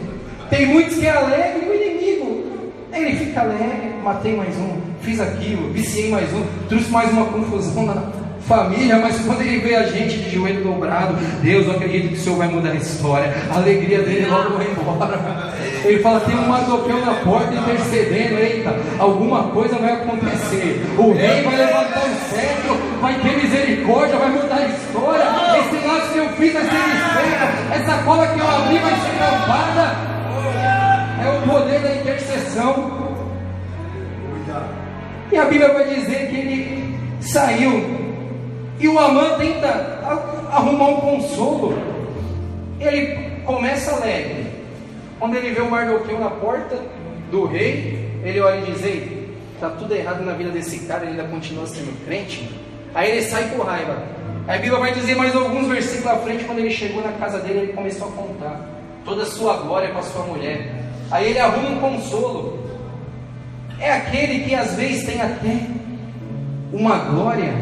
Tem muitos que é alegre, o inimigo, ele fica alegre: matei mais um, fiz aquilo, viciei mais um, trouxe mais uma confusão na família. Mas quando ele vê a gente de joelho dobrado: Deus, eu acredito que o Senhor vai mudar a história, a alegria dele logo vai embora. Ele fala: tem um Mardoqueu na porta intercedendo, eita, alguma coisa vai acontecer, o rei vai levantar o cetro, vai ter misericórdia, vai mudar a história, esse laço que eu fiz vai ser desfeito, essa cola que eu abri vai ser tampada. É o poder da intercessão. E a Bíblia vai dizer que ele saiu, e o Amã tenta arrumar um consolo. Ele começa alegre. Quando ele vê o Mardoqueu na porta do rei, ele olha e diz: ei, está tudo errado na vida desse cara, ele ainda continua sendo crente. Aí ele sai com raiva. Aí a Bíblia vai dizer mais alguns versículos à frente: quando ele chegou na casa dele, ele começou a contar toda a sua glória com a sua mulher. Aí ele arruma um consolo. É aquele que às vezes tem até uma glória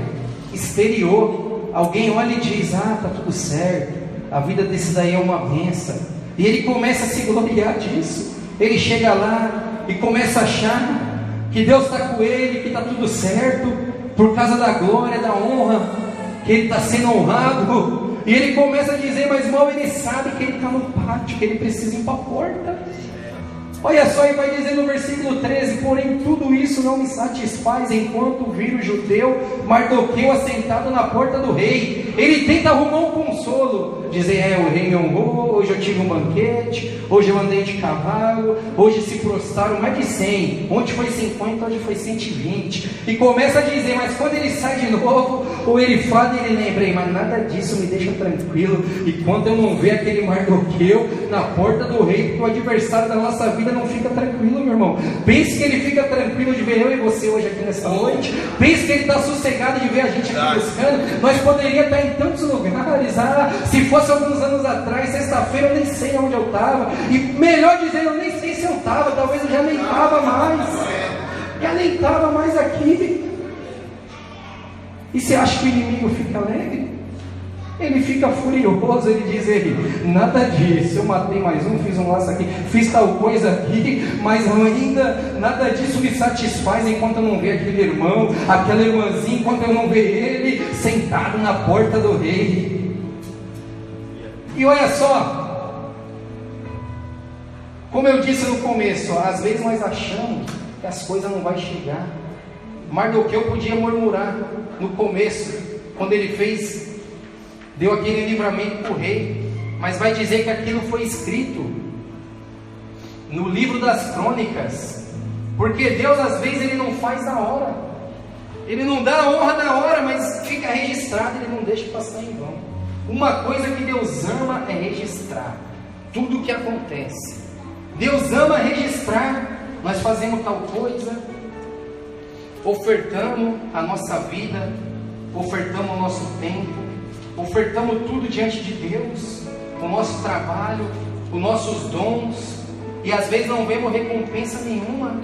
exterior. Alguém olha e diz: ah, está tudo certo, a vida desse daí é uma bênção. E ele começa a se gloriar disso. Ele chega lá e começa a achar que Deus está com ele, que está tudo certo, por causa da glória, da honra, que ele está sendo honrado. E ele começa a dizer, mas mal ele sabe que ele está no pátio, que ele precisa ir para a porta. Olha só, e vai dizer no versículo 13: porém tudo isso não me satisfaz, enquanto vir o judeu Mardoqueu assentado na porta do rei. Ele tenta arrumar um consolo, dizer: o rei me honrou, hoje eu tive um banquete, hoje eu andei de cavalo, hoje se prostraram mais de 100, ontem foi 50, hoje foi 120. E começa a dizer, mas quando ele sai de novo, ou ele fala e ele lembra: mas nada disso me deixa tranquilo, enquanto eu não ver aquele Mardoqueu na porta do rei, porque o adversário da nossa vida não fica tranquilo, meu irmão. Pense que ele fica tranquilo de ver eu e você hoje aqui nessa noite. Pense que ele está sossegado de ver a gente aqui buscando. Nós poderíamos estar em tantos lugares. Se fosse alguns anos atrás, sexta-feira, eu nem sei onde eu estava. E melhor dizer, eu nem sei se eu estava. Talvez eu já nem estava mais. Já nem estava mais aqui. E você acha que o inimigo fica alegre? Ele fica furioso, ele diz: nada disso, eu matei mais um, fiz um laço aqui, fiz tal coisa aqui, mas ainda nada disso me satisfaz enquanto eu não ver aquele irmão, aquela irmãzinha, enquanto eu não ver ele sentado na porta do rei. E olha só, como eu disse no começo, às vezes nós achamos que as coisas não vão chegar. Mardoqueu podia murmurar no começo, quando ele deu aquele livramento para o rei, mas vai dizer que aquilo foi escrito no livro das crônicas, porque Deus às vezes Ele não faz na hora, Ele não dá a honra na hora, mas fica registrado, Ele não deixa passar em vão. Uma coisa que Deus ama é registrar tudo o que acontece. Deus ama registrar. Nós fazemos tal coisa, ofertamos a nossa vida, ofertamos o nosso tempo, ofertamos tudo diante de Deus, o nosso trabalho, os nossos dons, e às vezes não vemos recompensa nenhuma,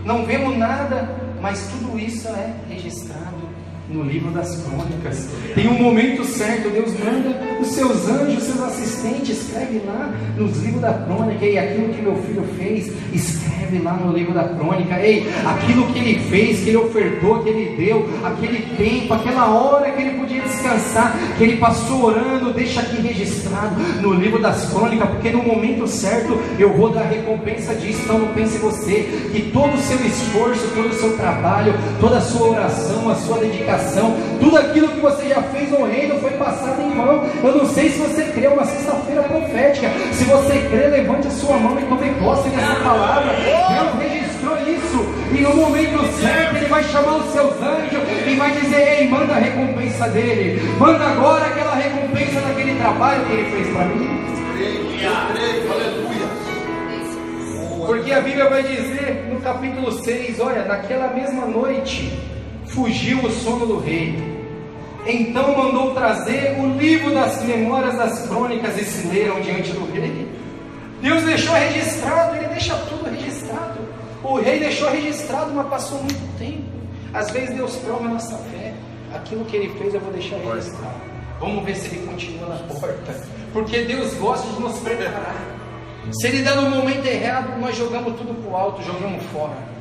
não vemos nada, mas tudo isso é registrado no livro das crônicas. Tem um momento certo, Deus manda os seus anjos, os seus assistentes, escreve lá nos livros da crônica. E aquilo que meu filho fez, escreve lá no livro da crônica. Ei, aquilo que ele fez, que ele ofertou, que ele deu, aquele tempo, aquela hora que ele podia descansar, que ele passou orando, deixa aqui registrado no livro das crônicas, porque no momento certo eu vou dar recompensa disso. Então não pense você que todo o seu esforço, todo o seu trabalho, toda a sua oração, a sua dedicação, tudo aquilo que você já fez no reino foi passado em vão. Eu não sei se você crê uma sexta-feira profética. Se você crê, levante a sua mão e tome posse dessa palavra. Deus registrou isso, e no momento certo Ele vai chamar os seus anjos e vai dizer: ei, manda a recompensa dele, manda agora aquela recompensa daquele trabalho que ele fez para mim. Porque a Bíblia vai dizer no capítulo 6, olha, naquela mesma noite fugiu o sono do rei. Então mandou trazer o livro das memórias das crônicas e se leram diante do rei. Deus deixou registrado, Ele deixa tudo registrado. O rei deixou registrado, mas passou muito tempo. Às vezes Deus prova a nossa fé. Aquilo que Ele fez eu vou deixar registrado. Vamos ver se Ele continua na porta. Porque Deus gosta de nos preparar. Se Ele dá no momento errado, nós jogamos tudo para o alto, jogamos fora.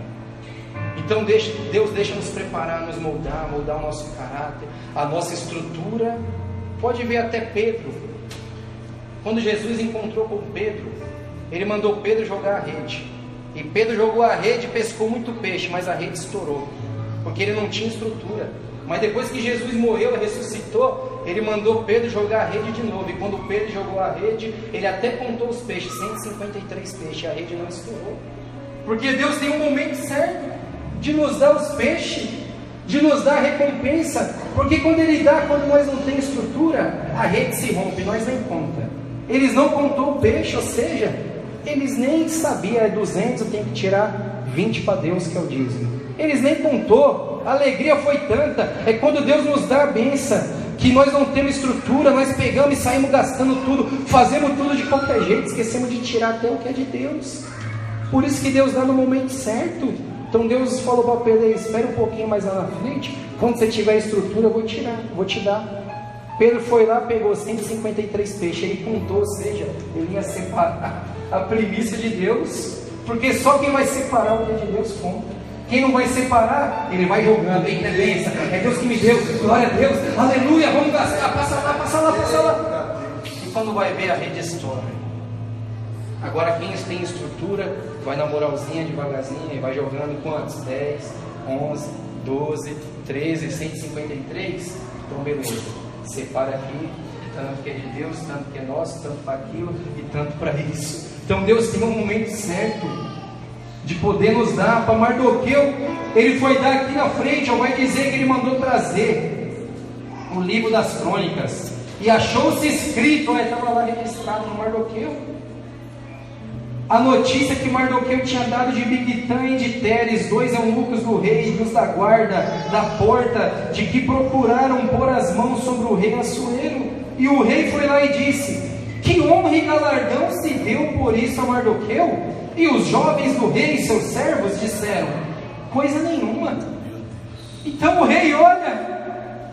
Então Deus deixa nos preparar, nos moldar o nosso caráter, a nossa estrutura. Pode ver até Pedro. Quando Jesus encontrou com Pedro, Ele mandou Pedro jogar a rede. E Pedro jogou a rede e pescou muito peixe, mas a rede estourou, porque ele não tinha estrutura. Mas depois que Jesus morreu e ressuscitou, Ele mandou Pedro jogar a rede de novo. E quando Pedro jogou a rede, ele até contou os peixes, 153 peixes, a rede não estourou. Porque Deus tem um momento certo de nos dar os peixes, de nos dar a recompensa. Porque quando Ele dá, quando nós não temos estrutura, a rede se rompe, nós nem conta. Eles não contou o peixe, ou seja, eles nem sabiam, é 200, eu tenho que tirar 20 para Deus, que é o dízimo. Eles nem contou, a alegria foi tanta. É quando Deus nos dá a bênção, que nós não temos estrutura, nós pegamos e saímos gastando tudo, fazemos tudo de qualquer jeito, esquecemos de tirar até o que é de Deus. Por isso que Deus dá no momento certo. Então Deus falou para Pedro: espera um pouquinho mais lá na frente, quando você tiver estrutura eu vou te dar. Pedro foi lá, pegou 153 peixes, ele contou, ou seja, ele ia separar a primícia de Deus, porque só quem vai separar o que é de Deus conta. Quem não vai separar, ele vai jogando, eita bênção, é Deus que me deu, glória a Deus, aleluia, vamos gastar, passa lá. E quando vai ver, a rede estoura. Agora quem tem estrutura, vai na moralzinha, devagarzinho, e vai jogando quantos? 10, 11, 12, 13, 153, então beleza, separa aqui, tanto que é de Deus, tanto que é nosso, tanto para aquilo e tanto para isso. Então Deus tem um momento certo de poder nos dar. Para Mardoqueu, Ele foi dar aqui na frente, ou vai dizer que Ele mandou trazer o livro das crônicas, e achou-se escrito, estava lá registrado no Mardoqueu, a notícia que Mardoqueu tinha dado de Bigtã e de Teres, 2 eunucos do rei e dos da guarda da porta, de que procuraram pôr as mãos sobre o rei Assuero. E o rei foi lá e disse: que honra e galardão se deu por isso a Mardoqueu? E os jovens do rei, seus servos, disseram: coisa nenhuma. Então o rei olha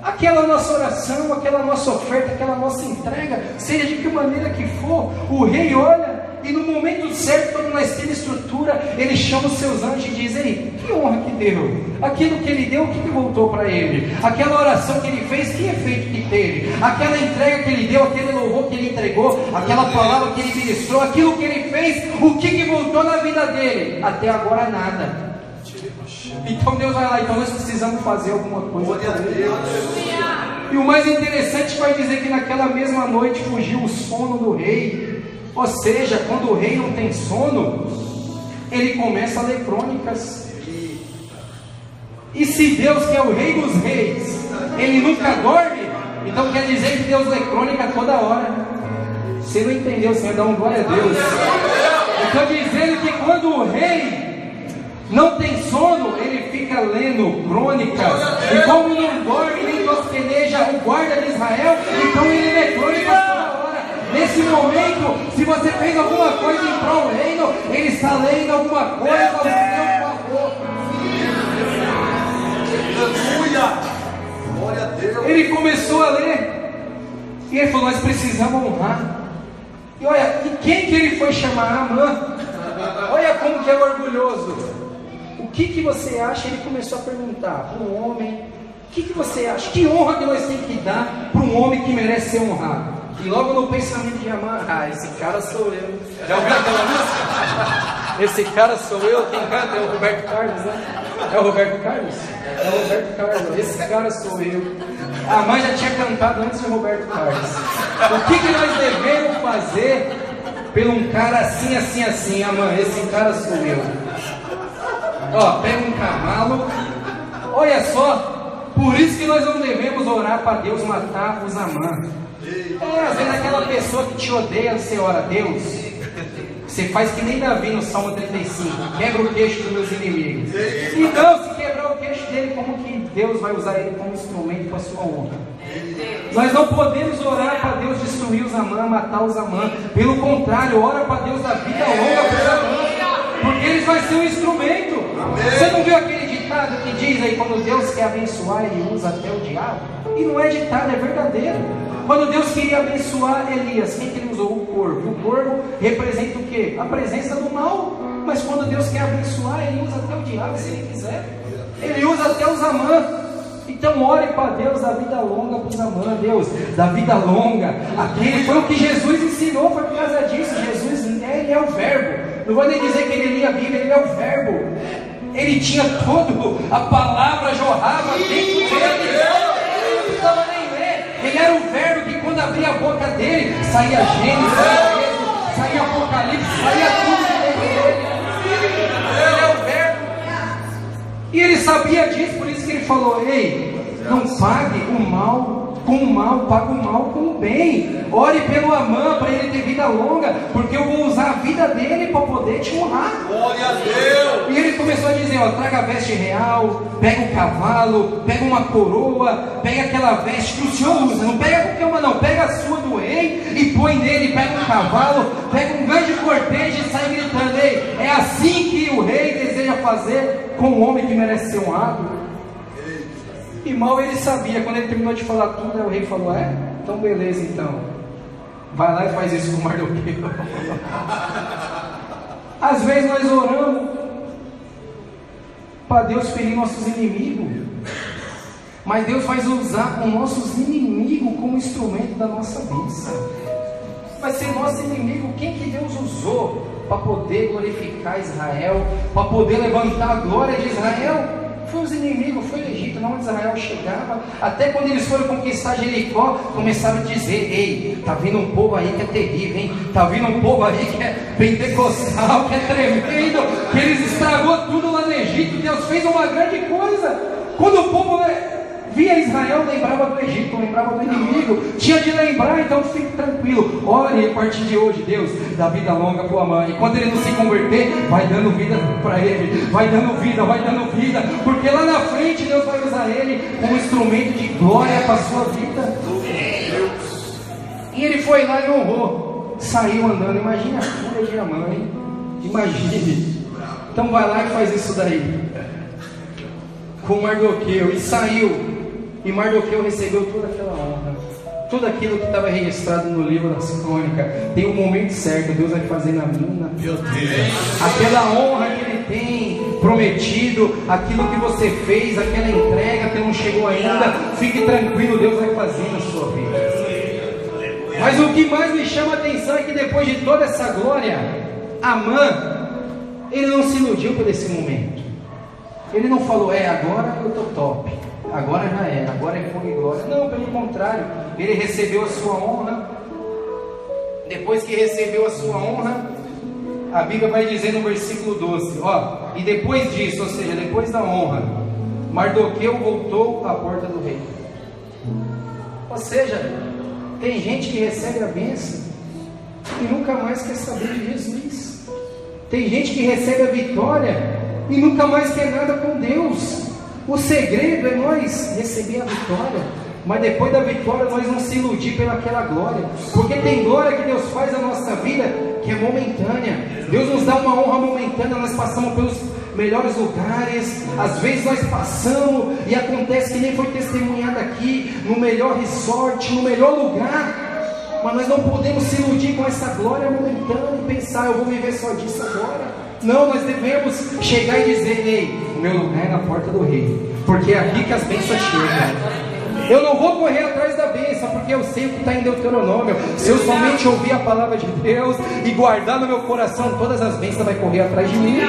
aquela nossa oração, aquela nossa oferta, aquela nossa entrega, seja de que maneira que for, o rei olha, e no momento certo, quando nós temos estrutura, Ele chama os seus anjos e diz: ei, que honra que deu, aquilo que Ele deu, o que voltou para Ele? Aquela oração que Ele fez, que efeito que teve? Aquela entrega que Ele deu, aquele louvor que Ele entregou, aquela palavra que Ele ministrou, aquilo que Ele fez, o que voltou na vida dele? Até agora nada. Então Deus vai lá, então nós precisamos fazer alguma coisa. E o mais interessante vai dizer que naquela mesma noite fugiu o sono do rei. Ou seja, quando o rei não tem sono, ele começa a ler crônicas. E se Deus, que é o rei dos reis, ele nunca dorme, então quer dizer que Deus lê crônica toda hora. Você não entendeu, Senhor, dá um glória a Deus. Eu estou dizendo que quando o rei não tem sono, ele fica lendo crônicas. E como não dorme nem tosqueneja o guarda de Israel, então ele lê crônicas toda hora. Nesse momento, se você fez alguma coisa em prol do reino, ele está lendo alguma coisa ao seu favor. Aleluia! Glória a Deus! Ele começou a ler. E ele falou, nós precisamos honrar. E olha, e quem que ele foi chamar? Amã. Olha como que é orgulhoso. O que você acha? Ele começou a perguntar para um homem. O que você acha? Que honra que nós temos que dar para um homem que merece ser honrado? E logo no pensamento de Amã, esse cara sou eu. Já ouviu aquela música? Esse cara sou eu. Quem canta é o Roberto Carlos, né? É o Roberto Carlos? É o Roberto Carlos. Esse cara sou eu. A mãe já tinha cantado antes de Roberto Carlos. O que nós devemos fazer pelo um cara assim, assim, assim? Amã, esse cara sou eu. Ó, pega um cavalo. Olha só. Por isso que nós não devemos orar para Deus matar os Amã. Às vezes aquela pessoa que te odeia, você ora a Deus. Você faz que nem Davi no Salmo 35, quebra o queixo dos meus inimigos. Então, se quebrar o queixo dele, como que Deus vai usar ele como instrumento para a sua honra? Nós não podemos orar para Deus destruir os Amã, matar os Amã. Pelo contrário, ora para Deus da vida longa para os Amã, porque eles vão ser um instrumento. Você não viu aquele ditado que diz aí, quando Deus quer abençoar, ele usa até o diabo? E não é ditado, é verdadeiro. Quando Deus queria abençoar Elias, quem que ele usou? O corvo. O corvo representa o quê? A presença do mal. Mas quando Deus quer abençoar, ele usa até o diabo, se ele quiser. Ele usa até os Amã. Então ore para Deus da vida longa para os Amã. Deus, da vida longa. Aquele foi o que Jesus ensinou, foi por causa disso. Jesus, ele é o verbo. Não vou nem dizer que ele lia a Bíblia, ele é o verbo. Ele tinha todo, a palavra jorrava dentro dele. Ele não precisava nem ler. Ele era o verbo que quando abria a boca dele, saía Gênesis, saía Êxodo, saía Apocalipse, saía tudo de dentro dele. Ele é o verbo. E ele sabia disso, por isso que ele falou, ei, não pague o mal com o mal, pague o mal com o bem. Ore pelo Amã para ele ter vida longa, porque eu vou usar a vida dele para poder te honrar. Glória a Deus! E ele começou a dizer, ó, traga a veste real, pega um cavalo, pega uma coroa, pega aquela veste que o Senhor usa, não pega qualquer uma não, pega a sua do rei e põe nele, pega um cavalo, pega um grande cortejo e sai gritando, ei, é assim que o rei deseja fazer com o homem que merece ser honrado. E mal ele sabia, quando ele terminou de falar tudo, o rei falou, então beleza então, vai lá e faz isso com o Mardoqueu. Às vezes nós oramos para Deus ferir nossos inimigos, mas Deus vai usar os nossos inimigos como instrumento da nossa bênção. Vai ser nosso inimigo, quem que Deus usou para poder glorificar Israel, para poder levantar a glória de Israel? Foi os inimigos, foi o Egito, onde Israel chegava. Até quando eles foram conquistar Jericó, começaram a dizer, ei, tá vindo um povo aí que é terrível, hein? Tá vindo um povo aí que é pentecostal, que é tremendo, que eles estragou tudo lá no Egito. Deus fez uma grande coisa. Quando o povo via Israel, lembrava do Egito, lembrava do inimigo, tinha de lembrar, então fique tranquilo, ore a partir de hoje, Deus, dá vida longa para o Amã, e quando ele não se converter, vai dando vida para ele, vai dando vida, porque lá na frente Deus vai usar ele como instrumento de glória para a sua vida. E ele foi lá e honrou, saiu andando, imagine a cura de Amã, hein? Imagine, então vai lá e faz isso daí, com Mardoqueu, e saiu. E Mardoqueu recebeu toda aquela honra, tudo aquilo que estava registrado no livro das crônicas. Tem um momento certo, Deus vai fazer na minha, na tua vida. Aquela honra que Ele tem prometido, aquilo que você fez, aquela entrega que não chegou ainda, fique tranquilo, Deus vai fazer na sua vida. Mas o que mais me chama a atenção é que depois de toda essa glória, Amã, ele não se iludiu por esse momento. Ele não falou, agora eu estou top, agora já era, agora é fogo e glória. Não, pelo contrário, ele recebeu a sua honra. Depois que recebeu a sua honra, a Bíblia vai dizer no versículo 12, e depois disso, ou seja, depois da honra, Mardoqueu voltou à porta do rei. Ou seja, tem gente que recebe a bênção e nunca mais quer saber de Jesus. Tem gente que recebe a vitória e nunca mais quer nada com Deus. O segredo é nós receber a vitória, mas depois da vitória nós não se iludir pelaquela glória, porque tem glória que Deus faz na nossa vida que é momentânea. Deus nos dá uma honra momentânea, nós passamos pelos melhores lugares, às vezes nós passamos e acontece que nem foi testemunhado aqui, no melhor resort, no melhor lugar, mas nós não podemos se iludir com essa glória momentânea e pensar, eu vou viver só disso agora. Não, nós devemos chegar e dizer, ei, o meu lugar é na porta do rei, porque é aqui que as bênçãos chegam. Eu não vou correr atrás da bênção, porque eu sei o que está em Deuteronômio. Se eu somente ouvir a palavra de Deus e guardar no meu coração, todas as bênçãos vai correr atrás de mim.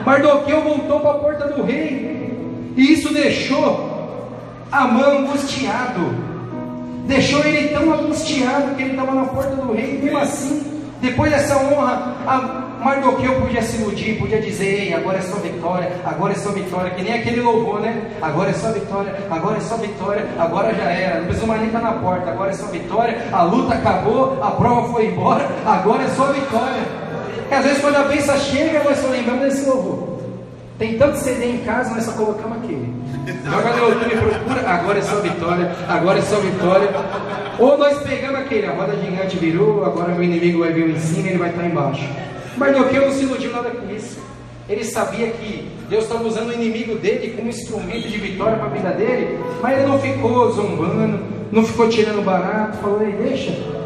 Mardoqueu voltou para a porta do rei, e isso deixou Amã angustiado, deixou ele tão angustiado que ele estava na porta do rei. E mesmo assim, depois dessa honra, Mardoqueu podia se iludir, podia dizer, ei, agora é só vitória, agora é só vitória, que nem aquele louvor, né? Agora é só vitória, agora é só vitória, agora já era, não precisa mais nem estar na porta, agora é só vitória, a luta acabou, a prova foi embora, agora é só vitória. E às vezes quando a bênção chega, nós só lembramos desse louvor. Tem tanto CD em casa, nós só colocamos aquele. Joga no YouTube e procura, agora é só vitória, agora é só vitória. Ou nós pegamos aquele, a roda gigante virou, agora meu inimigo vai vir em cima e ele vai estar embaixo. Mardoqueu não se iludiu nada com isso. Ele sabia que Deus estava usando o inimigo dele como instrumento de vitória para a vida dele, mas ele não ficou zombando, não ficou tirando barato, falou, ei,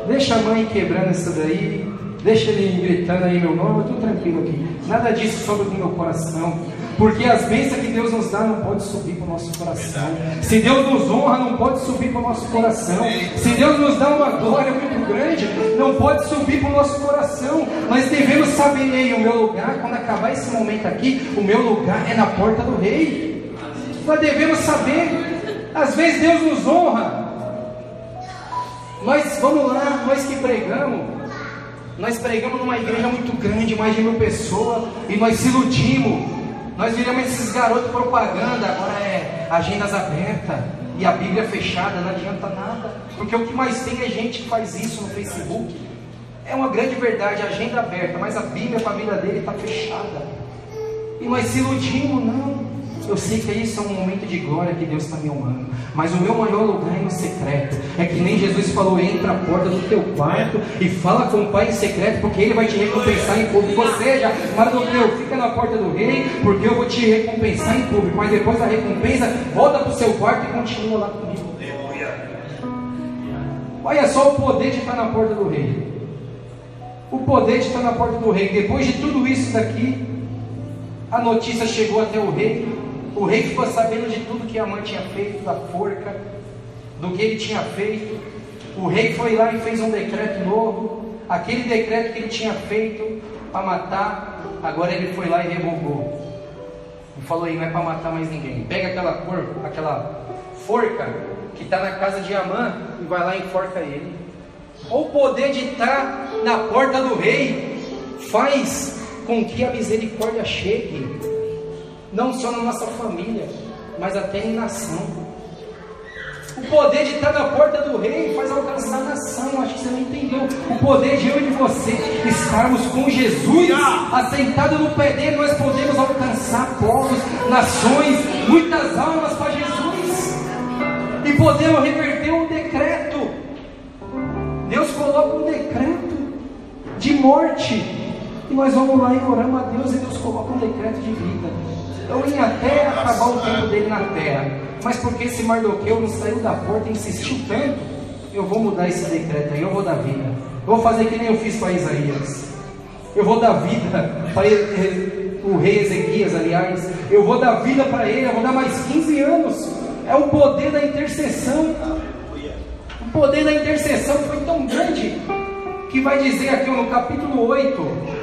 deixa a mãe quebrando isso daí, deixa ele gritando aí meu nome, eu estou tranquilo aqui. Nada disso sobe do meu coração, porque as bênçãos que Deus nos dá não pode subir para o nosso coração. Se Deus nos honra, não pode subir para o nosso coração. Se Deus nos dá uma glória muito grande, não pode subir para o nosso coração. Nós devemos saber, ei, o meu lugar, quando acabar esse momento aqui, o meu lugar é na porta do rei. Nós devemos saber. Às vezes Deus nos honra. Nós, vamos lá, nós que pregamos, nós pregamos numa igreja muito grande, mais de 1000 pessoas, e nós se iludimos. Nós viramos esses garotos propaganda, agora é agendas abertas e a Bíblia fechada, não adianta nada, porque o que mais tem é gente que faz isso no Facebook. É uma grande verdade, a agenda aberta, mas a Bíblia para a vida dele está fechada. E nós se iludimos, não. Eu sei que isso é um momento de glória que Deus está me honrando, mas o meu maior lugar é no secreto. É que nem Jesus falou, entra a porta do teu quarto e fala com o Pai em secreto, porque Ele vai te recompensar em público. Ou seja, Mardoqueu, fica na porta do rei, porque eu vou te recompensar em público, mas depois da recompensa, volta para o seu quarto e continua lá comigo. Olha só o poder de estar na porta do rei. O poder de estar na porta do rei. Depois de tudo isso daqui, a notícia chegou até o rei. O rei ficou sabendo de tudo que Amã tinha feito, da forca, do que ele tinha feito. O rei foi lá e fez um decreto novo. Aquele decreto que ele tinha feito para matar, agora ele foi lá e revogou. E falou aí, não é para matar mais ninguém. Pega aquela forca que está na casa de Amã e vai lá e enforca ele. O poder de estar na porta do rei faz com que a misericórdia chegue, não só na nossa família, mas até em nação. O poder de estar na porta do rei faz alcançar a nação. Acho que você não entendeu. O poder de eu e de você estarmos com Jesus, assentado no pé dele, nós podemos alcançar povos, nações, muitas almas para Jesus, e podemos reverter um decreto. Deus coloca um decreto de morte, e nós vamos lá e oramos a Deus, e Deus coloca um decreto de vida. Eu ia até acabar o tempo dele na terra, mas porque esse Mardoqueu não saiu da porta e insistiu tanto, eu vou mudar esse decreto aí, eu vou dar vida. Eu vou fazer que nem eu fiz para Isaías. Eu vou dar vida para o rei Ezequias, aliás. Eu vou dar vida para ele, eu vou dar mais 15 anos. É o poder da intercessão. O poder da intercessão foi tão grande que vai dizer aqui no capítulo 8,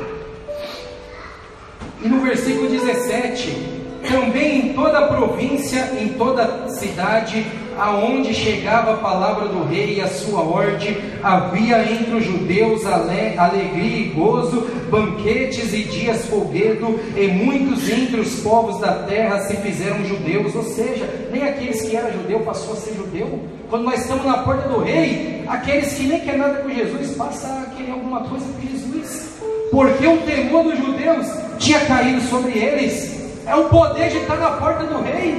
E no versículo 17: também em toda a província, em toda a cidade, aonde chegava a palavra do rei e a sua ordem, havia entre os judeus alegria e gozo, banquetes e dias folguedo, e muitos entre os povos da terra se fizeram judeus. Ou seja, nem aqueles que eram judeu passou a ser judeu. Quando nós estamos na porta do rei, aqueles que nem querem nada com Jesus passam a querer alguma coisa com Jesus, porque o temor dos judeus tinha caído sobre eles. É o poder de estar na porta do rei,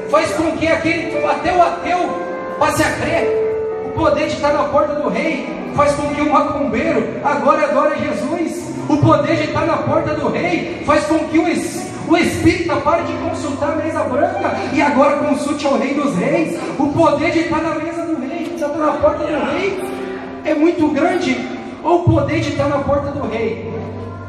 faz com que até o ateu passe a crer. O poder de estar na porta do rei faz com que o macumbeiro agora adore Jesus. O poder de estar na porta do rei faz com que o espírita pare de consultar a mesa branca e agora consulte ao rei dos reis. O poder de estar na mesa do rei, de estar na porta do rei, é muito grande. Ou o poder de estar na porta do rei,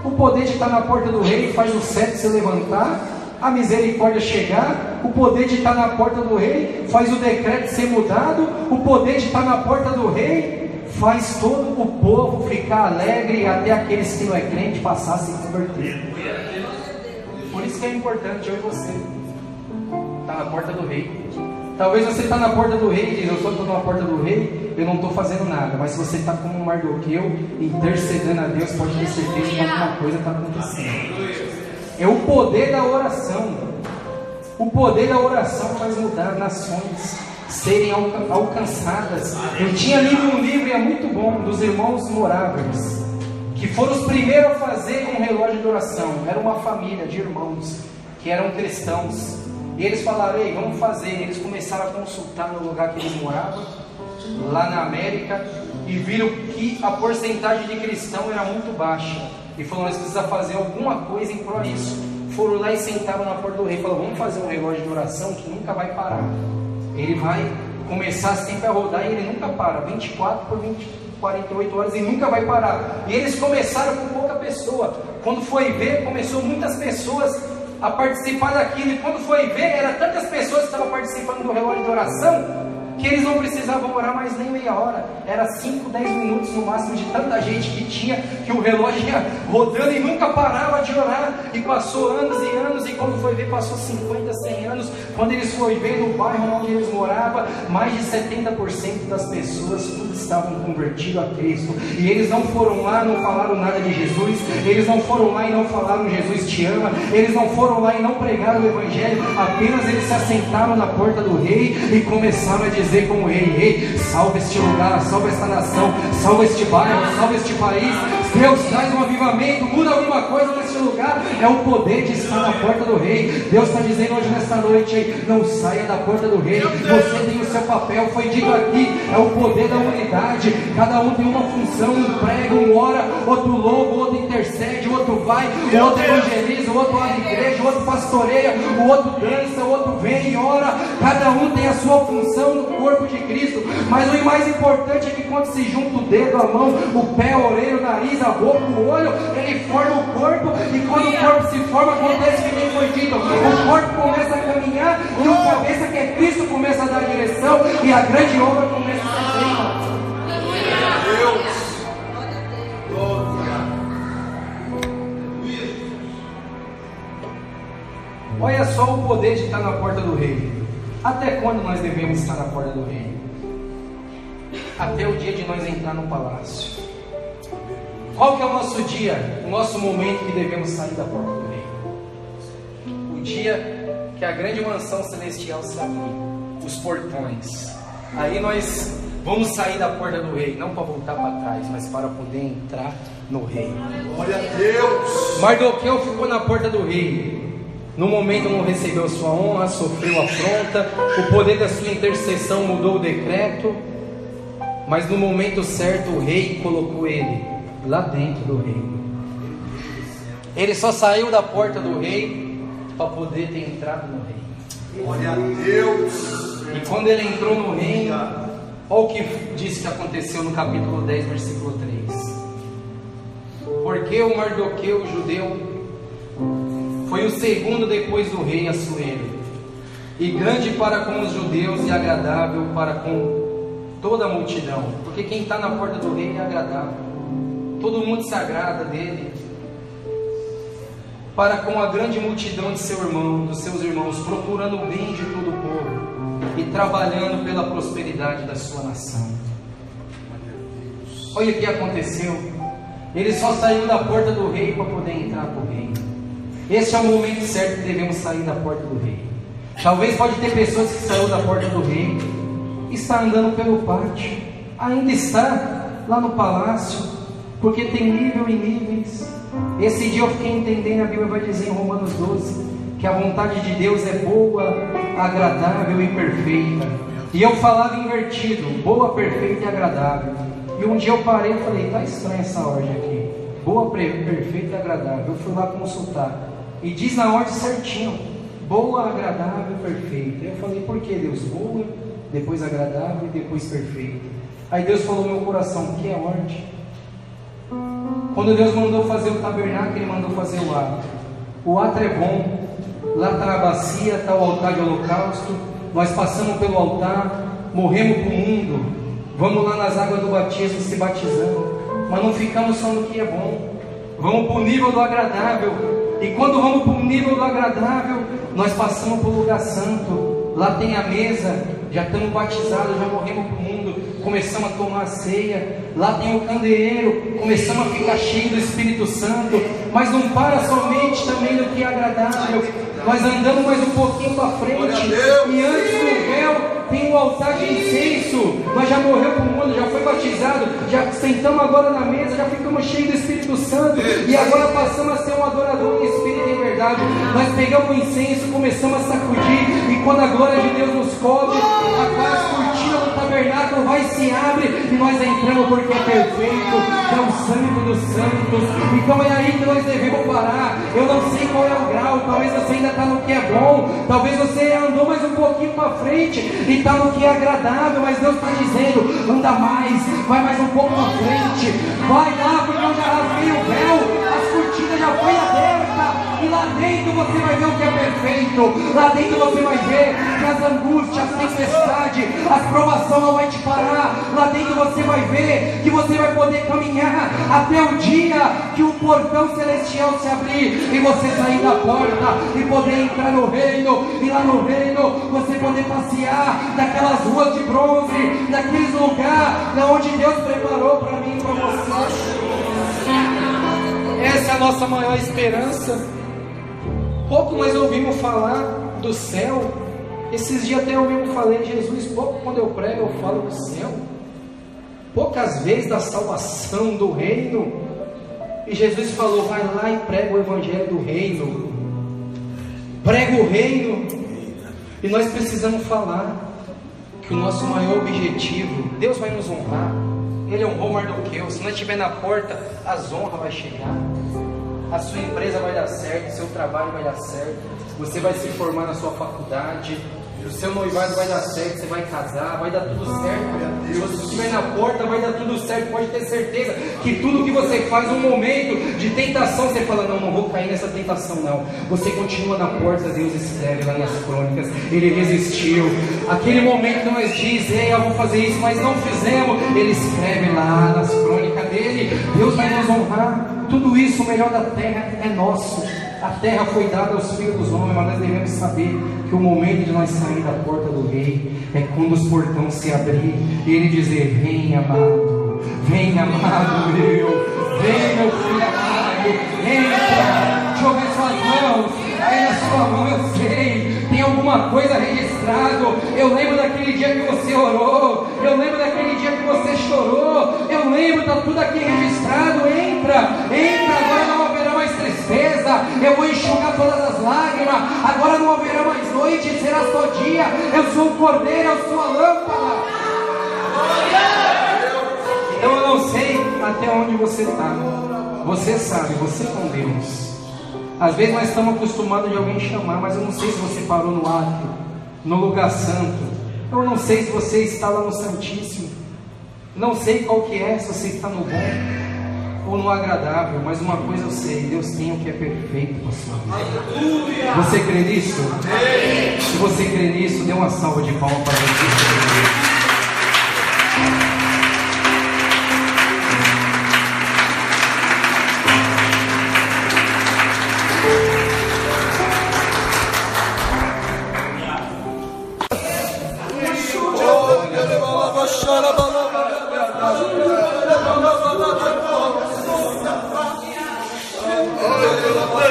o poder de estar na porta do rei faz o cetro se levantar, a misericórdia chegar. O poder de estar na porta do rei faz o decreto ser mudado. O poder de estar na porta do rei faz todo o povo ficar alegre, até aqueles que não é crente passar a se converter. Por isso que é importante eu e você estar na porta do rei. Talvez você está na porta do rei e diz: eu só estou na porta do rei, eu não estou fazendo nada. Mas se você está como um Mardoqueu, intercedendo a Deus, pode ter certeza que alguma coisa está acontecendo. É o poder da oração. O poder da oração faz mudar nações, serem alcançadas. Eu tinha lido um livro, e é muito bom, dos irmãos Moraves, que foram os primeiros a fazer um relógio de oração. Era uma família de irmãos que eram cristãos. E eles falaram: ei, vamos fazer. Eles começaram a consultar no lugar que eles moravam, lá na América, e viram que a porcentagem de cristão era muito baixa. E falaram: nós precisamos fazer alguma coisa em prol disso. Foram lá e sentaram na porta do rei. Falaram: vamos fazer um relógio de oração que nunca vai parar. Ele vai começar sempre a rodar e ele nunca para, 24 por 48 horas, e nunca vai parar. E eles começaram com pouca pessoa. Quando foi ver, começou muitas pessoas a participar daquilo. E quando foi ver, eram tantas pessoas que estavam participando do relógio de oração, que eles não precisavam orar mais nem meia hora. Era 5, 10 minutos no máximo, de tanta gente que tinha, que o relógio ia rodando e nunca parava de orar. E passou anos e anos, e quando foi ver, passou 50, 100 anos. Quando eles foram ver no bairro onde eles moravam, mais de 70% das pessoas tudo estavam convertidos a Cristo. E eles não foram lá, não falaram nada de Jesus. Eles não foram lá e não falaram: Jesus te ama. Eles não foram lá e não pregaram o Evangelho. Apenas eles se assentaram na porta do rei e começaram a dizer como rei: rei, salva este lugar, salva esta nação, salva este bairro, salva este país. Deus, traz um avivamento, muda alguma coisa neste lugar. É o poder de estar na porta do rei. Deus está dizendo hoje nesta noite: não saia da porta do rei. Você tem o seu papel, foi dito aqui, é o poder da unidade. Cada um tem uma função, um prega, um ora, outro louva, o outro intercede, o outro vai, o outro evangeliza, o outro abre igreja, o outro pastoreia, o outro dança, o outro vem e ora. Cada um tem a sua função no corpo de Cristo. Mas o mais importante é que quando se junta o dedo, a mão, o pé, a orelha, o nariz, a boca, o olho, ele forma o corpo. E quando o corpo se forma, acontece que nem foi dito: o corpo começa a caminhar, e o cabeça, que é Cristo, começa a dar direção, e a grande obra começa a ser feita. Olha só o poder de estar na porta do rei. Até quando nós devemos estar na porta do rei? Até o dia de nós entrar no palácio. Qual que é o nosso dia, o nosso momento que devemos sair da porta do rei? O dia que a grande mansão celestial se abrir, os portões. Aí nós vamos sair da porta do rei, não para voltar para trás, mas para poder entrar no rei. Glória a Deus. Mardoqueu ficou na porta do rei. No momento não recebeu sua honra, sofreu afronta. O poder da sua intercessão mudou o decreto. Mas no momento certo o rei colocou ele lá dentro do reino. Ele só saiu da porta do rei para poder ter entrado no reino. Glória a Deus. E quando ele entrou no reino, olha o que diz que aconteceu no capítulo 10, versículo 3. Porque o Mardoqueu, o judeu, foi o segundo depois do rei Assuero, e grande para com os judeus e agradável para com toda a multidão. Porque quem está na porta do rei é agradável, todo mundo se agrada dele. para com a grande multidão de dos seus irmãos, procurando o bem de todo o povo e trabalhando pela prosperidade da sua nação. Olha o que aconteceu. Ele só saiu da porta do rei para poder entrar para o reino. Esse é o momento certo que devemos sair da porta do rei. Talvez pode ter pessoas que saíram da porta do rei, está andando pelo pátio, ainda está lá no palácio, porque tem nível e níveis. Esse dia eu fiquei entendendo, a Bíblia vai dizer em Romanos 12, que a vontade de Deus é boa, agradável e perfeita. E eu falava invertido, boa, perfeita e agradável. E um dia eu parei e falei, está estranha essa ordem aqui, boa, perfeita e agradável. Eu fui lá consultar, e diz na ordem certinho, boa, agradável e perfeita. Eu falei, por que Deus? Boa, depois agradável e depois perfeita. Aí Deus falou no meu coração, que é ordem? Quando Deus mandou fazer o tabernáculo, Ele mandou fazer o átrio. O átrio é bom, lá está a bacia, está o altar de holocausto. Nós passamos pelo altar, morremos para o mundo, vamos lá nas águas do batismo se batizando, mas não ficamos só no que é bom, vamos para o nível do agradável. E quando vamos para o nível do agradável, nós passamos para o lugar santo. Lá tem a mesa, já estamos batizados, já morremos para o mundo, começamos a tomar a ceia. Lá tem o candeeiro, começamos a ficar cheio do Espírito Santo. Mas não para somente também no que é agradável, nós andamos mais um pouquinho para frente, e antes do véu tem o altar de incenso. Nós já morremos para o mundo, já foi batizado, já sentamos agora na mesa, já ficamos cheios do Espírito Santo, e agora passamos a ser um adorador em espírito e em verdade. Nós pegamos o incenso, começamos a sacudir, e quando a glória de Deus nos cobre, as cortinas do tabernáculo vai se abre, e nós entramos porque é perfeito, é o santo dos santos. Então é aí que nós devemos parar. Eu não sei qual é o grau, talvez você ainda está no que é bom, talvez você andou mais um pouquinho para frente e está no que é agradável, mas Deus está dizendo, anda mais, vai mais um pouco para frente, vai lá, porque eu já rasguei o véu, as cortinas já foi aberta, e lá dentro você vai ver o que é perfeito. Lá dentro você vai ver que as angústias, a tempestade, a provação não vai te parar. Lá dentro você vai ver que você vai poder caminhar até o dia que o portão celestial se abrir e você sair da porta e poder entrar no reino. E lá no reino você poder passear naquelas ruas de bronze, naqueles lugares onde Deus preparou para mim e para você. Essa é a nossa maior esperança. Pouco nós ouvimos falar do céu. Esses dias até eu mesmo falei, Jesus, pouco quando eu prego eu falo do céu. Poucas vezes da salvação do reino. E Jesus falou, vai lá e prega o evangelho do reino. Prega o reino. E nós precisamos falar que o nosso maior objetivo, Deus vai nos honrar. Ele honrou Mardoqueu. Se nós estiver na porta, as honras vão chegar. A sua empresa vai dar certo, seu trabalho vai dar certo, você vai se formar na sua faculdade, o seu noivado vai dar certo, você vai casar, vai dar tudo certo. Se você estiver na porta, vai dar tudo certo. Pode ter certeza que tudo que você faz, um momento de tentação, você fala, não vou cair nessa tentação não. Você continua na porta, Deus escreve lá nas crônicas, Ele resistiu. Aquele momento que nós diz, eu vou fazer isso, mas não fizemos, Ele escreve lá nas crônicas dele. Deus vai nos honrar. Tudo isso, o melhor da terra é nosso. A terra foi dada aos filhos dos homens, mas nós devemos saber que o momento de nós sair da porta do rei é quando os portões se abrir e ele dizer, vem amado meu, vem meu filho amado, entra, deixa eu ver suas mãos, aí na sua mão eu sei, tem alguma coisa registrada. Eu lembro daquele dia que você orou, eu lembro daquele dia que você chorou, eu lembro, está tudo aqui registrado. Entra, agora não haverá mais tristeza, eu vou enxugar todas as lágrimas, agora não haverá mais noite, será só dia, eu sou o cordeiro, eu sou a lâmpada. Então eu não sei até onde você está, você sabe, você com Deus. Às vezes nós estamos acostumados de alguém chamar, mas eu não sei se você parou no átrio, no lugar santo, eu não sei se você está lá no Santíssimo, não sei qual que é, se você está no bom ou no agradável, mas uma coisa eu sei, Deus tem o que é perfeito para a sua vida. Você crê nisso? Se você crê nisso, dê uma salva de palmas para você.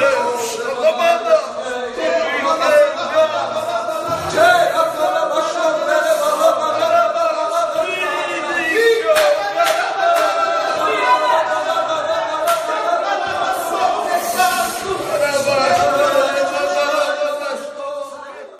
Deus.